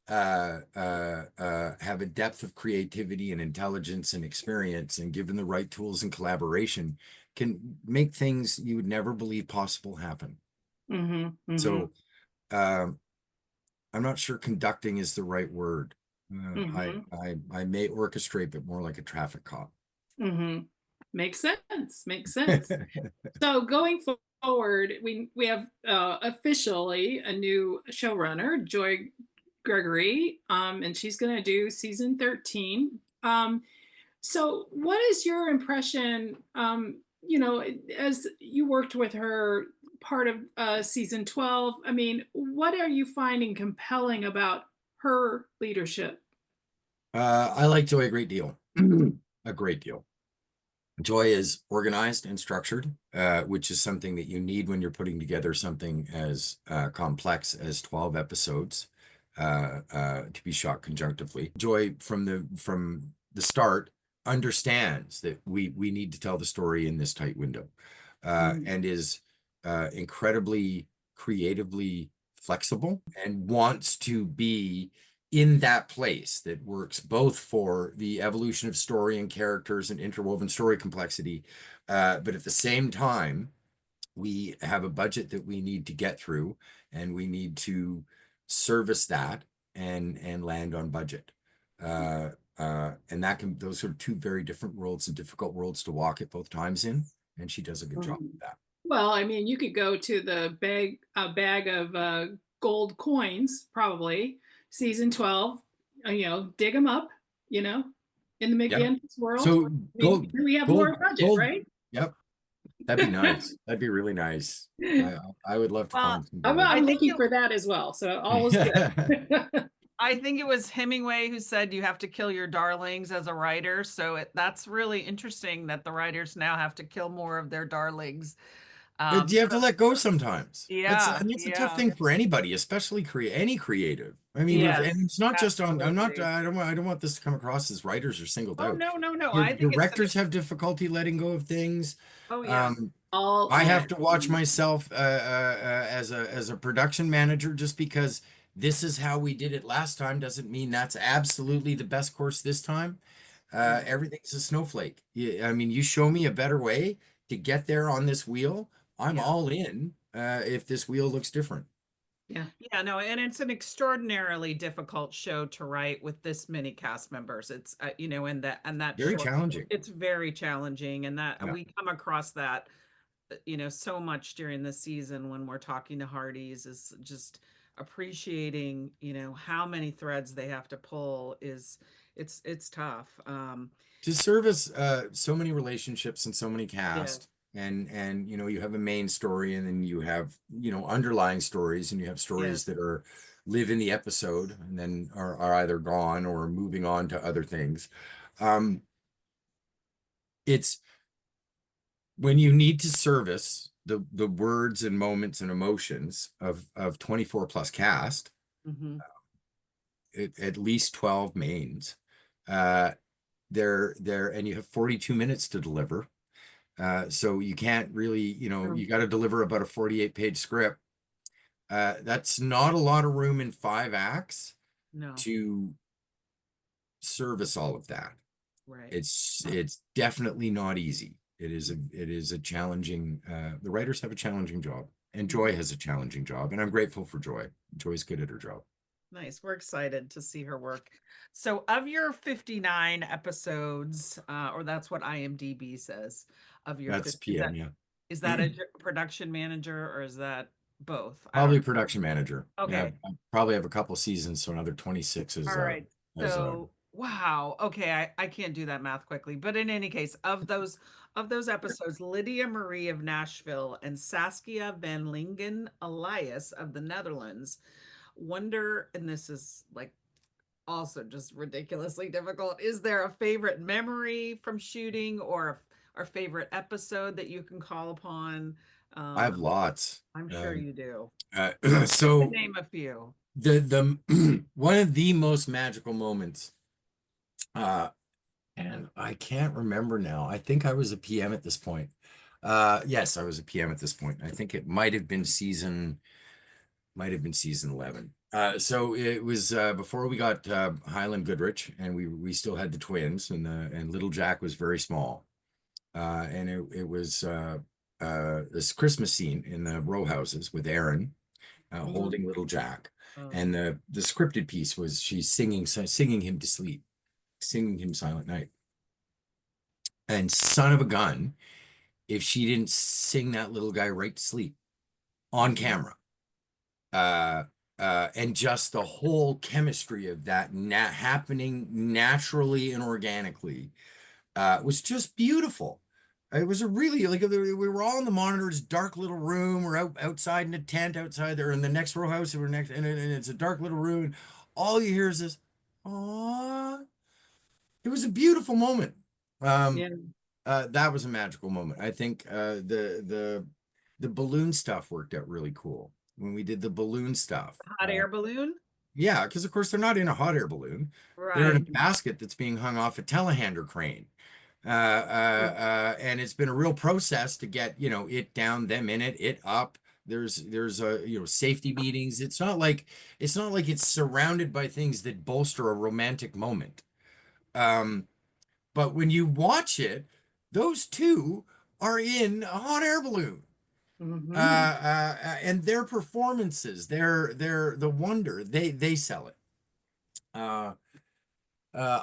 have a depth of creativity and intelligence and experience, and given the right tools and collaboration, can make things you would never believe possible happen. Mhm. So, Mhm. um, I'm not sure conducting is the right word. Mhm. I may orchestrate, but more like a traffic cop. Mhm. Makes sense. Makes sense. So going forward, we have officially a new showrunner, Joy Gregory, and she's going to do season 13. So what is your impression? As you worked with her part of season 12, I mean, what are you finding compelling about her leadership? I like Joy a great deal, a great deal. Joy is organized and structured, which is something that you need when you're putting together something as complex as 12 episodes to be shot conjunctively. Joy, from the start, understands that we need to tell the story in this tight window, Mhm. and is incredibly creatively flexible and wants to be in that place that works both for the evolution of story and characters and interwoven story complexity. But at the same time, we have a budget that we need to get through and we need to service that and land on budget. And that can, those are two very different worlds and difficult worlds to walk at both times in. And she does a good job Mhm. of that. Well, I mean, you could go to the bag of gold coins, probably season 12. Dig them up. You know, in the Yeah. McGinnis world. So I mean, we have more budget, gold. right? Yep. That'd be nice. That'd be really nice. I I would love to Well, find some I'm, gold. I I'm think looking for that as well. So all is good. I think it was Hemingway who said you have to kill your darlings as a writer. So that's really interesting that the writers now have to kill more of their darlings. You have to So let go sometimes. yeah, And it's a tough yeah, thing for anybody, especially any creative. I mean, yes, and it's not just on. I'm not. absolutely. I don't want this to come across as writers are singled Oh out. no, no, no. I think it's an Directors have difficulty letting go of things. oh yeah, Um, All I have in. to watch myself as a production manager just because this is how we did it last time doesn't mean that's absolutely the best course this time. yeah, Everything's a snowflake. I mean, you show me a better way to get there on this wheel, I'm yeah. all in if this wheel looks different. Yeah. Yeah, no, and it's an extraordinarily difficult show to write with this many cast members. It's and that Very short, challenging. it's very challenging, and that Yeah. we come across that so much during the season when we're talking to Hearties is just appreciating, how many threads they have to pull is it's tough. To service so many relationships and so many Yeah, cast and you have a main story and then you have underlying stories and you have yeah, stories that are live in the episode and then are either gone or moving on to other things. It's when you need to service the words and moments and emotions of 24 plus cast, hmm at least 12 mains, uh there and you have 42 minutes to deliver. So you can't really, True. you got to deliver about a 48-page script. That's not a lot of room in 5 acts no, to service all of that. right. It's definitely not easy. It is a challenging, the writers have a challenging job and Mhm. Joy has a challenging job and I'm grateful for Joy. Joy's good at her job. Nice. We're excited to see her work. So, of your 59 episodes, or that's what IMDb says, of your That's 50, is PM, yeah. Is that a production manager or is that both? I don't Probably know. production manager. Yeah, Okay. I probably have a couple seasons, so another 26 All right. as a So, wow. Okay, I can't do that math quickly. But in any case, of those episodes, Lydia Marie of Nashville and Saskia van Lingen Elias of the Netherlands wonder, and this is like also just ridiculously difficult. Is there a favorite memory from shooting or a favorite episode that you can call upon? I have Um, lots. I'm sure you do. To So name a few. the one of the most magical moments, uh, and I can't remember now. I think I was a PM at this point. Yes, I was a PM at this point. I think it might have been season 11. So it was before we got Highland Goodrich, and we still had the twins, and little Jack was very small. And it was this Christmas scene in the row houses with Aaron Mhm. holding little Jack, Oh, and the scripted piece was she's singing him to sleep, singing him Silent Night. And son of a gun, if she didn't sing that little guy right to sleep on camera. Uh, and just the whole chemistry of that happening naturally and organically was just beautiful. It was a really like we were all in the monitor's dark little room. We're outside in a tent outside there in the next row house. And we're next, and it's a dark little room. And all you hear is this, "Aww." It was a beautiful moment. Um, Yeah. that was a magical moment. I think the balloon stuff worked out really cool when we did the balloon stuff. hot air balloon? Yeah, because of course they're not in a hot air balloon. They're in a Right. basket that's being hung off a telehandler crane. And it's been a real process to get, it down, them in it, it up. There's safety meetings. It's not like it's surrounded by things that bolster a romantic moment. Um, but when you watch it, those two are in a hot air balloon. Hmm. And their performances, their the wonder, they sell it. Uh, the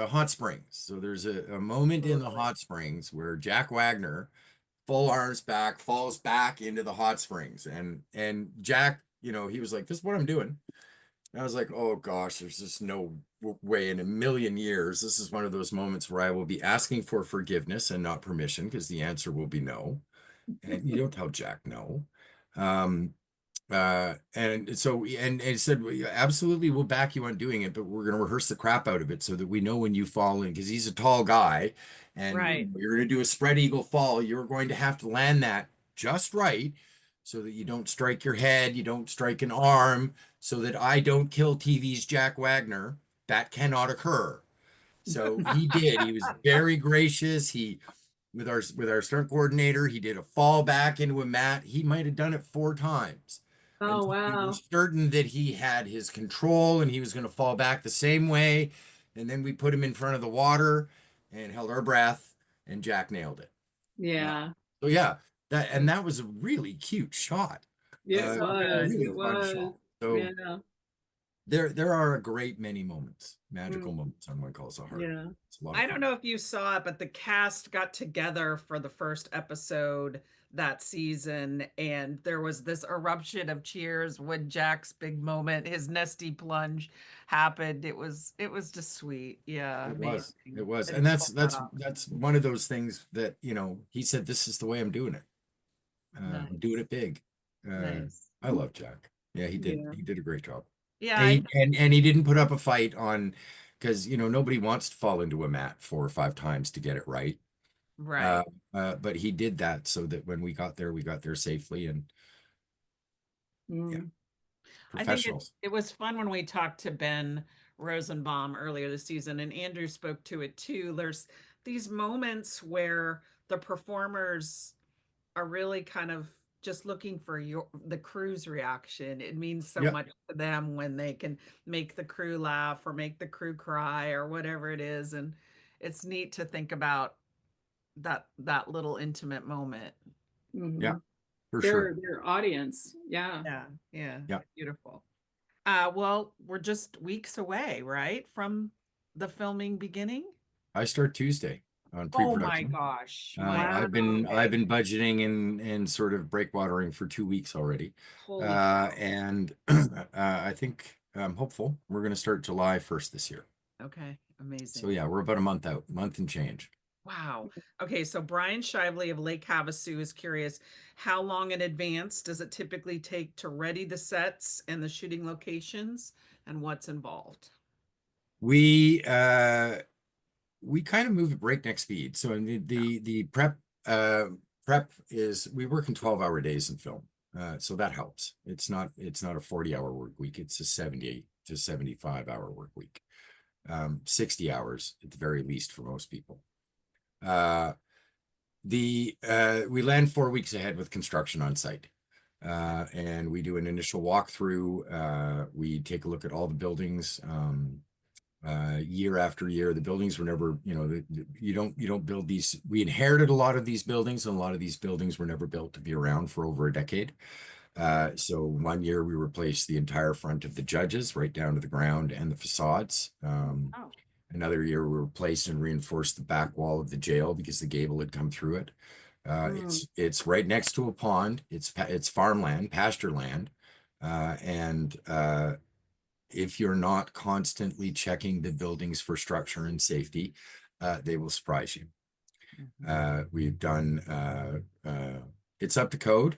hot springs. So there's a moment in the Totally. hot springs where Jack Wagner, full arms back, falls back into the hot springs, and Jack, he was like, "This is what I'm doing." And I was like, "Oh gosh, there's just no way in a million years. This is one of those moments where I will be asking for forgiveness and not permission because the answer will be no." And you don't tell Jack no. Um, and so and it said, absolutely, we'll back you on doing it, but we're going to rehearse the crap out of it so that we know when you fall in, because he's a tall guy, and Right. you're going to do a spread eagle fall. You're going to have to land that just right so that you don't strike your head, you don't strike an arm, so that I don't kill TV's Jack Wagner. That cannot occur. So he did. He was very gracious. He with our stunt coordinator, he did a fall back into a mat. He might have done it 4 times Oh, until we were wow. certain that he had his control and he was going to fall back the same way. And then we put him in front of the water and held our breath, and Jack nailed it. Uh, Yeah. so yeah, that was a really cute shot. It So good. Really It fun was. shot. So Yeah. there are a great many moments, magical Mm, moments on One Calls a Heart. yeah. It's a lot of I don't fun. know if you saw it, but the cast got together for the first episode that season, and there was this eruption of cheers when Jack's big moment, his nesty plunge happened. It was just sweet. Yeah, It was. It amazing was. that And he that's pulled that that's off. that's one of those things that, he said, this is the way I'm doing it. I'm Nice, doing it big. nice. I love Jack. Yeah, he did. Yeah. He did a great job. Yeah, And he didn't put up a fight on because nobody wants to fall into a mat 4 or 5 times to get it right. Uh, right. but he did that so that when we got there safely, and yeah, Mm. I think professionals. it was fun when we talked to Ben Rosenbaum earlier this season, and Andrew spoke to it too. There's these moments where the performers are really kind of just looking for the crew's reaction. It means so Yeah, much to them when they can make the crew laugh or make the crew cry or whatever it is. And it's neat to think about that little intimate moment. yeah, Hmm. for sure. Their audience. Yeah. Yeah, yeah, Yeah. beautiful. Well, we're just weeks away, right, from the filming beginning? I start Tuesday. on Oh my pre-production. gosh. Wow. I've been Okay. budgeting and sort of breakwatering for 2 weeks already. Holy cow. And I think I'm hopeful we're going to start July 1st this year. Okay. So Amazing. yeah, we're about a month out, month and change. Wow. Okay, so Brian Shively of Lake Havasu is curious, how long in advance does it typically take to ready the sets and the shooting locations and what's involved? We kind of move at breakneck speed. So in the uh prep is we work in 12-hour days in film. So that helps. It's not a 40-hour work week, it's a 70 to 75-hour work week. 60 hours at the very least for most people. We land 4 weeks ahead with construction on site. And we do an initial walkthrough. We take a look at all the buildings. Year after year, the buildings were never, you don't build these. We inherited a lot of these buildings, and a lot of these buildings were never built to be around for over a decade. So one year we replaced the entire front of the judges right down to the ground and the facades. Oh, Another year we replaced and reinforced the back wall of the jail because the gable had come through it. It's right next to a pond. It's farmland, pasture land, and if you're not constantly checking the buildings for structure and safety, they will surprise you. We've done it's up to code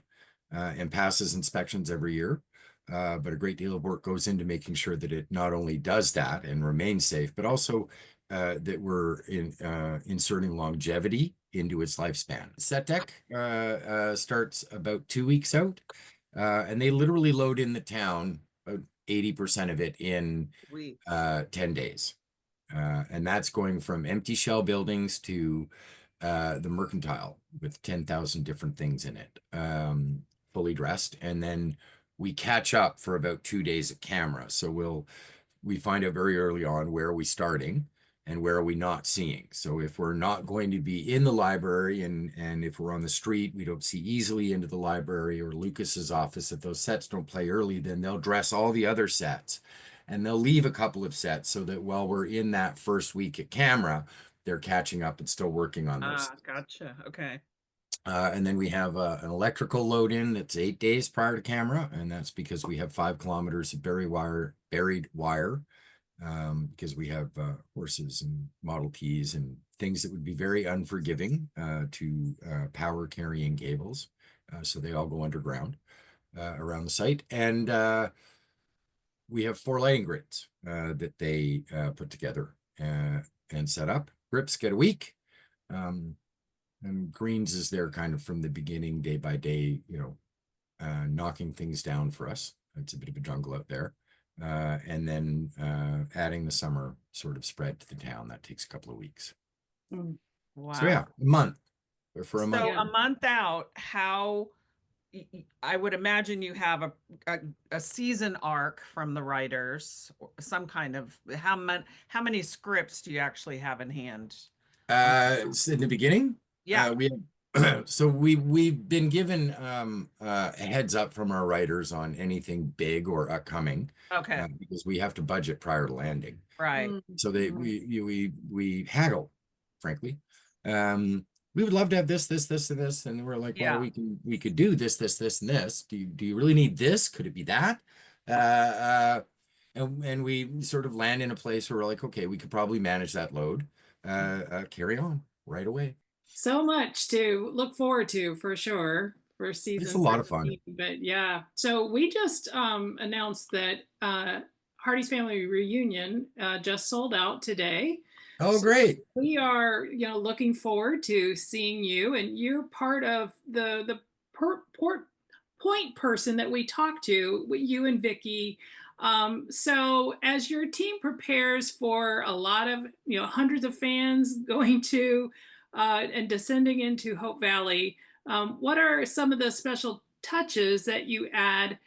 and passes inspections every year. But a great deal of work goes into making sure that it not only does that and remains safe, but also that we're inserting longevity into its lifespan. Set deck starts about 2 weeks out, and they literally load in the town about 80% of it in sweet. 10 days. And that's going from empty shell buildings to the Mercantile with 10,000 different things in it, fully dressed. And then we catch up for about 2 days of camera. So we find out very early on where are we starting and where are we not seeing. So if we're not going to be in the library and if we're on the street, we don't see easily into the library or Lucas's office. If those sets don't play early, then they'll dress all the other sets and they'll leave a couple of sets so that while we're in that first week at camera, they're catching up and still working on those. Gotcha. Okay. And then we have an electrical load in that's 8 days prior to camera, and that's because we have 5 kilometers of buried wire, because we have horses and Model Ts and things that would be very unforgiving to power carrying cables. So they all go underground around the site. And we have 4 lighting grids that they put together and set up. Grips get a week. And Greens is there kind of from the beginning, day by day, knocking things down for us. It's a bit of a jungle out there. And then adding the summer sort of spread to the town. That takes a couple of weeks. Wow. So yeah, a month. For a month. So a month out, how I would imagine you have a season arc from the writers, or some kind of how many scripts do you actually have in hand? So in the beginning, Yeah. we have, so we've been given a heads up from our writers on anything big or upcoming, Okay. because we have to budget prior to landing. Right. So we haggle, frankly. We would love to have this, and this, and we're like, well, Yeah. we could do this, and this. Do you really need this? Could it be that? And we sort of land in a place where we're like, okay, we could probably manage that load. Carry on right away. So much to look forward to for sure for season It's a lot of fun. 17. But yeah, so we just announced that Hearties Family Reunion just sold out today. Oh, So great. we are, looking forward to seeing you, and you're part of the point person that we talked to, you and Vicky. So as your team prepares for a lot of, hundreds of fans going to and descending into Hope Valley, what are some of the special touches that you add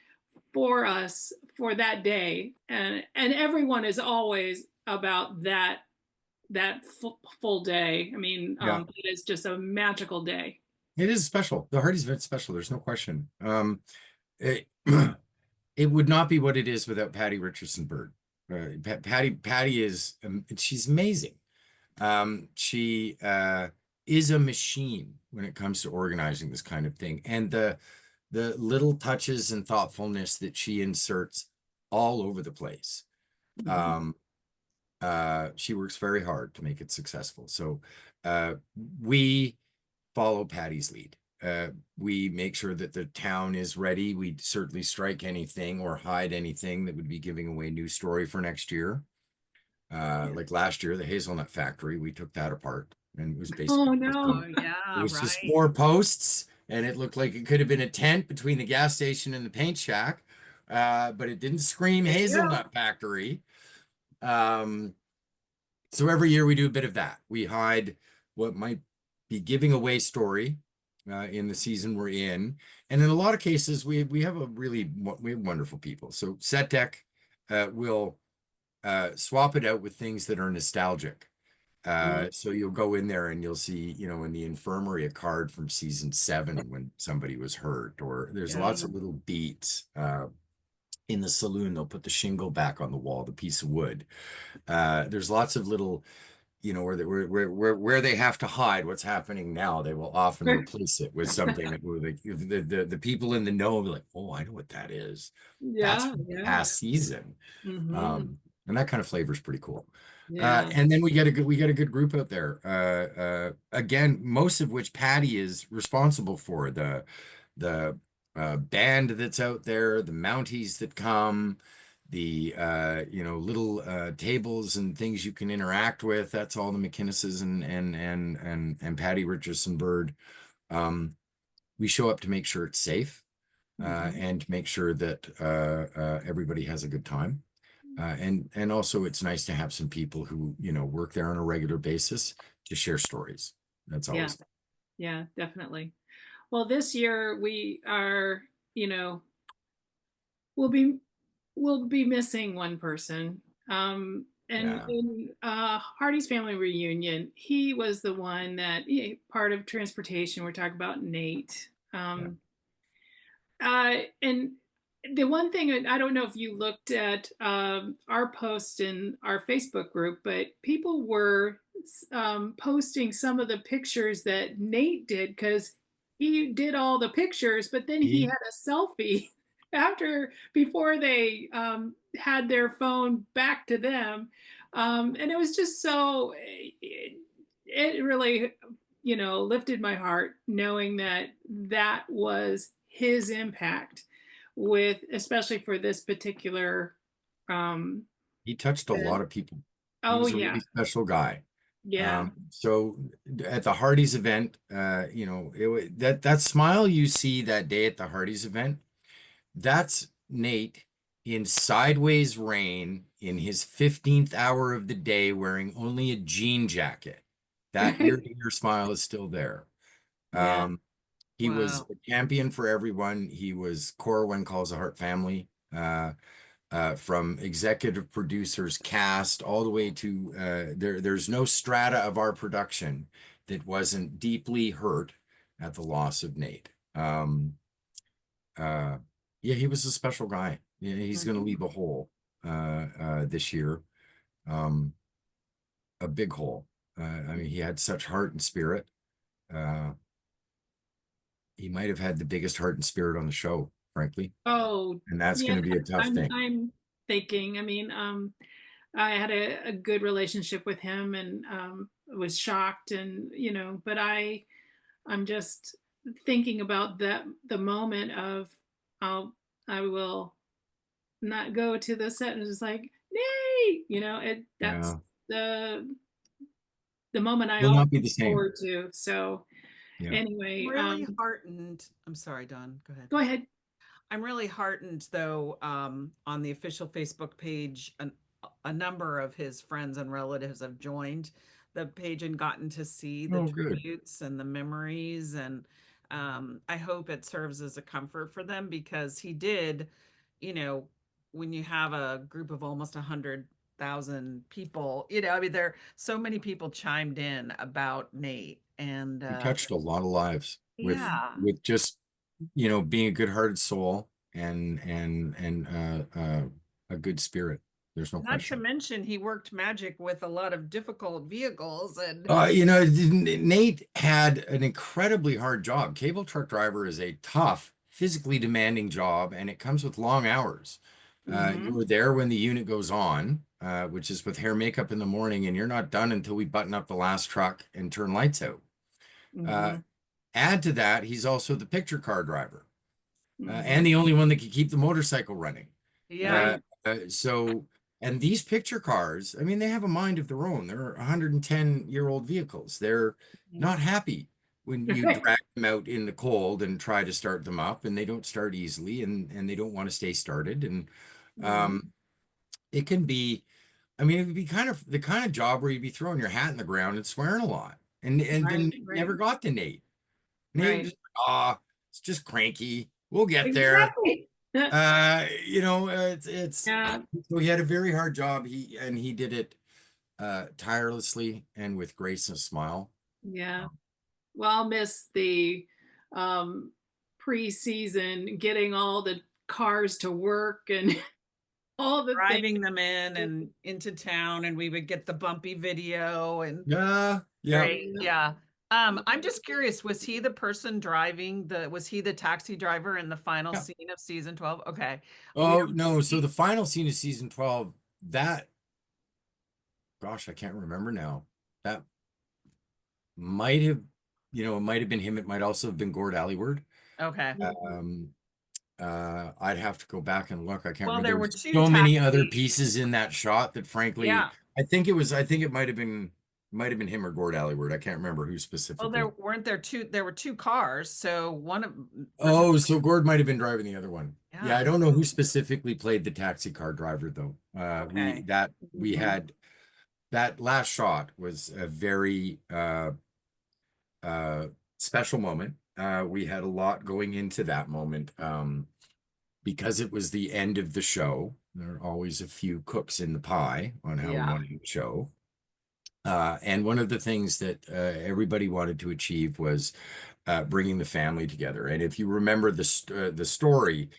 for us for that day? And everyone is always about that full day. I mean, Yeah, it is just a magical day. it is special. The Hardy's event's special. There's no question. It, it would not be what it is without Patty Richardson Bird. Patty is, she's amazing. She is a machine when it comes to organizing this kind of thing, and the little touches and thoughtfulness that she inserts all over the place. Mhm. Um, she works very hard to make it successful. So we follow Patty's lead. We make sure that the town is ready. We certainly strike anything or hide anything that would be giving away news story for next year. Like last year, the hazelnut factory, we took that apart, and it was basically Oh just no. Oh, it yeah, was just right. 4 posts, and it looked like it could have been a tent between the gas station and the paint shack, but it didn't scream There you go. hazelnut factory. Um, so every year we do a bit of that. We hide what might be giving away story in the season we're in, and in a lot of cases we have we have wonderful people. So set deck will swap it out with things that are nostalgic. Mm, So you'll go in there and you'll see, in the infirmary, a card from season 7 when somebody was hurt, or there's Yeah. lots of little beats. In the saloon, they'll put the shingle back on the wall, the piece of wood. There's lots of little, where they have to hide what's happening now, they will often replace it with something that will, like, the people in the know will be like, oh, I know what that is. That's yeah, from the yeah. past season. Hmm. And that kind of flavor is pretty cool. Yeah. And then we get a good group out there. Again, most of which Patty is responsible for. The band that's out there, the Mounties that come, the little tables and things you can interact with. That's all the McKinnises and Patty Richardson Bird. We show up to make sure it's safe Hmm. and to make sure that everybody has a good time. And also it's nice to have some people who, work there on a regular basis to share stories. That's Yeah. always Yeah, definitely. Well, this year we are, you know, we'll be we'll be missing one person. And yeah. in Hardy's family reunion, he was the one that part of transportation. We're talking about Nate. Yeah. And the one thing I don't know if you looked at our post in our Facebook group, but people were posting some of the pictures that Nate did because he did all the pictures, but then he He had a selfie before they had their phone back to them, and it was just so it really lifted my heart knowing that that was his impact with especially for this particular um he touched a event. lot of people. He Oh was a yeah, really special guy. yeah. So at the Hardee's event, that smile you see that day at the Hardee's event, that's Nate in sideways rain in his 15th hour of the day wearing only a jean jacket. That ear-to-ear smile is still there. Yeah. Um, he was Wow. a champion for everyone. He was core when calls the Heart family. From executive producers, cast, all the way to there's no strata of our production that wasn't deeply hurt at the loss of Nate. Uh, yeah, he was a special guy. Yeah, he's going to Mhm. leave a hole this year, um, a big hole. I mean, he had such heart and spirit. Uh, he might have had the biggest heart and spirit on the show, frankly, Oh and that's yeah, going to be a tough thing. I'm thinking, I mean, I had a good relationship with him and was shocked and but I'm just thinking about that the moment of I'll I will not go to the set and just like, Nate, that's Yeah, the moment I will always not be the look same. forward to. So Yeah. anyway, Really heartened. I'm sorry, Don. Go ahead. go ahead. I'm really heartened, though, on the official Facebook page, a number of his friends and relatives have joined the page and gotten to see the Oh, good. tributes and the memories. And I hope it serves as a comfort for them because he did, you know, when you have a group of almost 100,000 people, I mean, there so many people chimed in about Nate. And He touched a lot of lives yeah, with just, being a good-hearted soul and a good spirit. There's no Not to question. mention he worked magic with a lot of difficult vehicles and Nate had an incredibly hard job. Cable truck driver is a tough, physically demanding job, and it comes with long hours. You Mhm. were there when the unit goes on, which is with hair makeup in the morning, and you're not done until we button up the last truck and turn lights out. Uh, Mhm. Add to that, he's also the picture car driver, and Mhm. the only one that can keep the motorcycle running. yeah. Uh, Right. so, and these picture cars, I mean, they have a mind of their own. They're 110-year-old vehicles. They're Yeah. not happy when you drag them out in the cold and try to start them up, and they don't start easily, and they don't want to stay started. And Mhm. um, it can be, I mean, it would be kind of the kind of job where you'd be throwing your hat in the ground and swearing a lot. And then Right. Nate Right. never got to Nate. Nate was Right. just, it's just cranky. We'll get there. Exactly. It's Yeah. so he had a very hard job. He did it tirelessly and with grace and a smile. Yeah. Well, I'll miss the um preseason getting all the cars to work and all the things. Driving them in and into town, and we would get the bumpy video and Yeah, yeah. great. Yeah. I'm just curious, was he the person driving was he the taxi driver in the final Yeah. scene of season 12? Okay. We Oh no, so the final scene of season 12, that gosh, I can't remember now. That might have, it might have been him. It might also have been Gord Allyward. okay. Um, I'd have to go back and look. I can't Well, remember. there There were was two so many other taxi. pieces in that shot that frankly, Yeah. I think it might have been him or Gord Allyward. I can't remember who Well, specifically. there were two cars, so one of Oh, so Gord might have been driving the other one. Yeah, I yeah. don't know who specifically played the taxi car driver though. Okay. We Mhm. had that last shot was a very uh special moment. We had a lot going into that moment. Because it was the end of the show. There are always a few cooks in the pie on how we Yeah. want to do the show. And one of the things that everybody wanted to achieve was bringing the family together. And if you remember the story,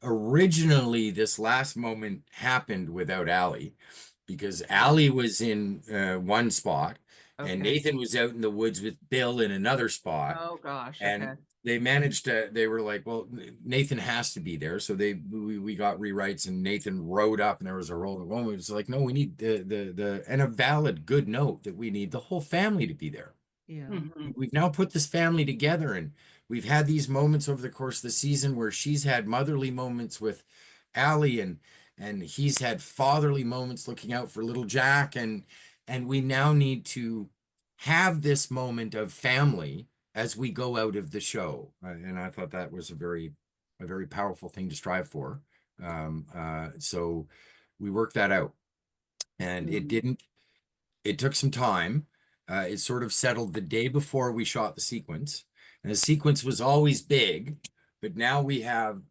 originally this last moment happened without Allie because Oh, Allie was in one spot and okay. Nathan was out in the woods with Bill in another spot. Oh gosh. And Okay. they were like, well, Nathan has to be there. So we got rewrites and Nathan rode up and there was a roll. One was like, no, we need and a valid good note that we need the whole family to be there. Yeah. Mhm. We've now put this family together and we've had these moments over the course of the season where she's had motherly moments with Allie and he's had fatherly moments looking out for little Jack and we now need to have this moment of family as we go out of the show. And I thought that was a very powerful thing to strive for. So we worked that out and Mhm. it took some time. It sort of settled the day before we shot the sequence. And the sequence was always big, but now we have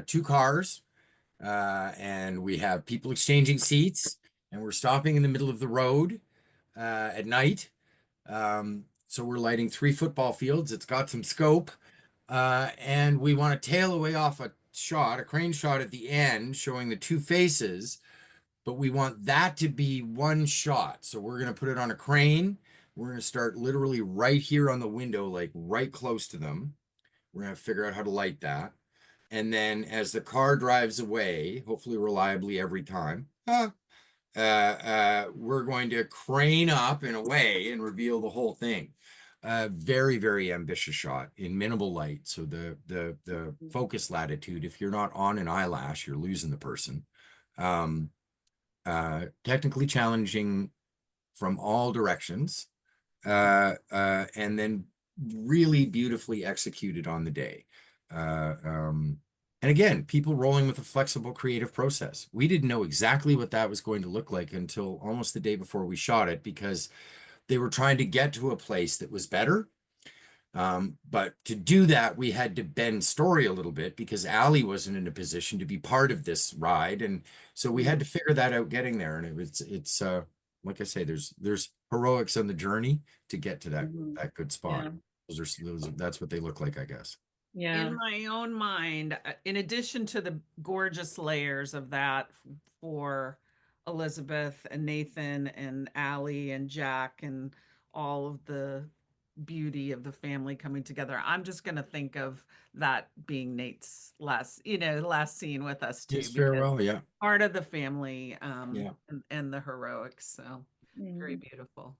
two cars and we have people exchanging seats and we're stopping in the middle of the road at night. So we're lighting three football fields. It's got some scope. And we want to tail away off a crane shot at the end showing the two faces, but we want that to be one shot. So we're going to put it on a crane. We're going to start literally right here on the window, like right close to them. We're going to figure out how to light that. And then as the car drives away, hopefully reliably every time, we're going to crane up and away and reveal the whole thing. Very, very ambitious shot in minimal light. So the focus latitude, if you're not on an eyelash, you're losing the person. Um, Technically challenging from all directions, and then really beautifully executed on the day. Uh, um, and again, people rolling with a flexible creative process. We didn't know exactly what that was going to look like until almost the day before we shot it because they were trying to get to a place that was better. But to do that, we had to bend story a little bit because Allie wasn't in a position to be part of this ride. And so we had to figure that out getting there. And it's like I say, there's heroics on the journey to get to Mhm. that good spot. Yeah. That's what they look like, I guess. In Yeah. my own mind, in addition to the gorgeous layers of that for Elizabeth and Nathan and Allie and Jack and all of the beauty of the family coming together. I'm just going to think of that being Nate's last scene with us too, His because farewell, yeah. part of the family Yeah. and the heroics. So very Mhm. beautiful.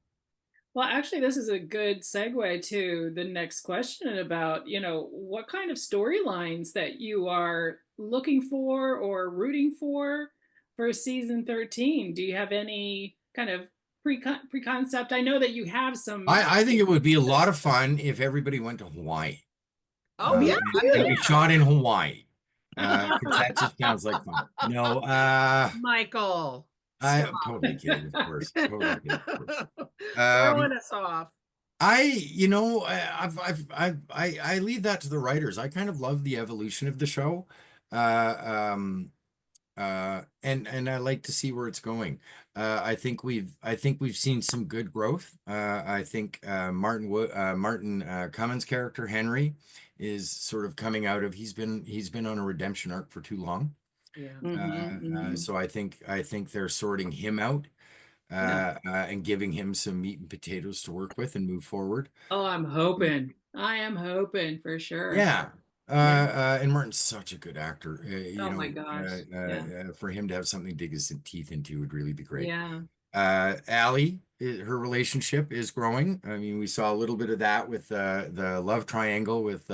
Well, actually, this is a good segue to the next question about, what kind of storylines that you are looking for or rooting for season 13. Do you have any kind of pre-concept? I know that you have some. I think it would be a lot of fun if everybody went to Hawaii. Oh yeah, And we shot in Hawaii. Because that just sounds like fun. No, Michael, stop. I'm totally kidding, of course. Totally kidding, of course. Throwing us off. I leave that to the writers. I kind of love the evolution of the show. And I like to see where it's going. I think we've seen some good growth. I think Martin Cummins' character Henry is sort of coming out of he's been on a redemption arc for too long. Yeah. So I think they're sorting him out Yeah. and giving him some meat and potatoes to work with and move forward. Oh, I am hoping for sure. Yeah. Yeah. And Martin's such a good actor. Oh my gosh. Yeah. For him to have something to dig his teeth into would really be great. Yeah. Allie, her relationship is growing. I mean, we saw a little bit of that with the love triangle with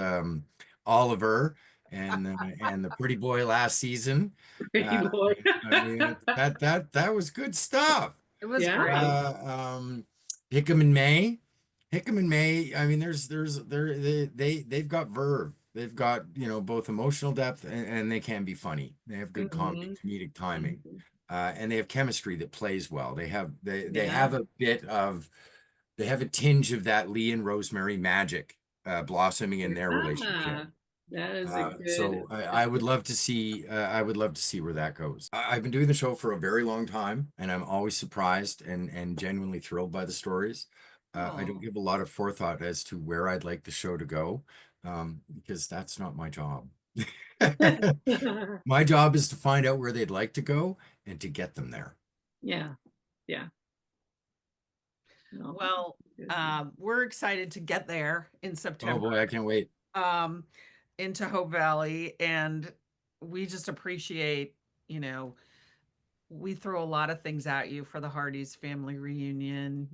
Oliver and the pretty boy last season. Pretty boy. I mean, that was good stuff. It was Yeah. great. Hickam and May. Hickam and May, I mean, they've got verve. They've got, both emotional depth and they can be funny. They have good comedic timing. And they have chemistry that plays well. They have a tinge of that Lee and Rosemary magic blossoming in their relationship. That is a good. So I would love to see where that goes. I've been doing the show for a very long time, and I'm always surprised and genuinely thrilled by the stories. I don't give a lot of forethought as to where I'd like the show to go, because that's not my job. My job is to find out where they'd like to go and to get them there. Yeah. Yeah. No. Well, we're excited to get there in September. Oh boy, I can't wait. Into Hope Valley, and we just appreciate, we throw a lot of things at you for the Hearties family reunion.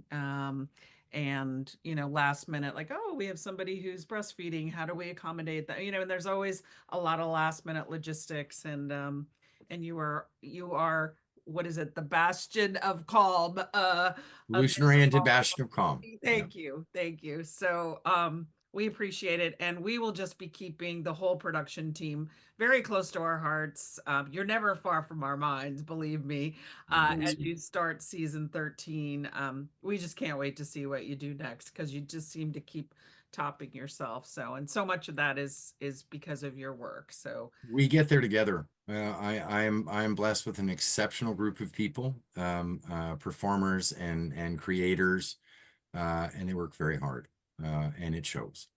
And last minute, like, oh, we have somebody who's breastfeeding, how do we accommodate that? And there's always a lot of last minute logistics, and you are what is it, the bastion of calm, Solution-oriented bastion of calm. Thank you. So we appreciate it, and we will just be keeping the whole production team very close to our hearts. You're never far from our minds, believe me. As you start season 13, we just can't wait to see what you do next, because you just seem to keep topping yourself. So, and so much of that is because of your work. So we get there together. I am blessed with an exceptional group of people, performers and creators, and they work very hard. And it shows.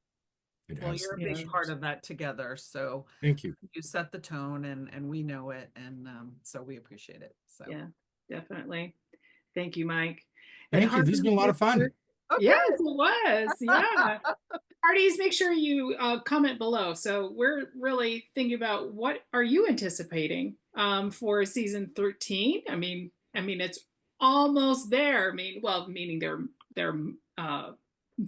Well, you're a big part of that together. So thank you. You set the tone, and we know it, and so we appreciate it. So yeah, definitely. Thank you, Mike. Thank you. This has been a lot of fun. Okay. Yes, it was. Yeah. Hearties, make sure you comment below. So we're really thinking about, what are you anticipating for season 13? I mean, it's almost there. Meaning they're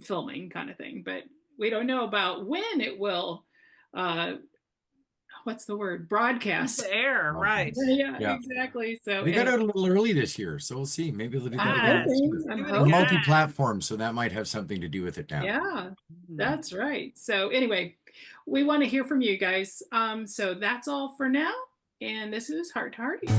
filming kind of thing, but we don't know about when it will what's the word, broadcast air, right? Yeah, exactly. So they got out a little early this year, so we'll see. Maybe they'll do that again. We're multi-platform, so that might have something to do with it now. Yeah, that's right. So anyway, we want to hear from you guys. So that's all for now, and this is Heart to Hearties.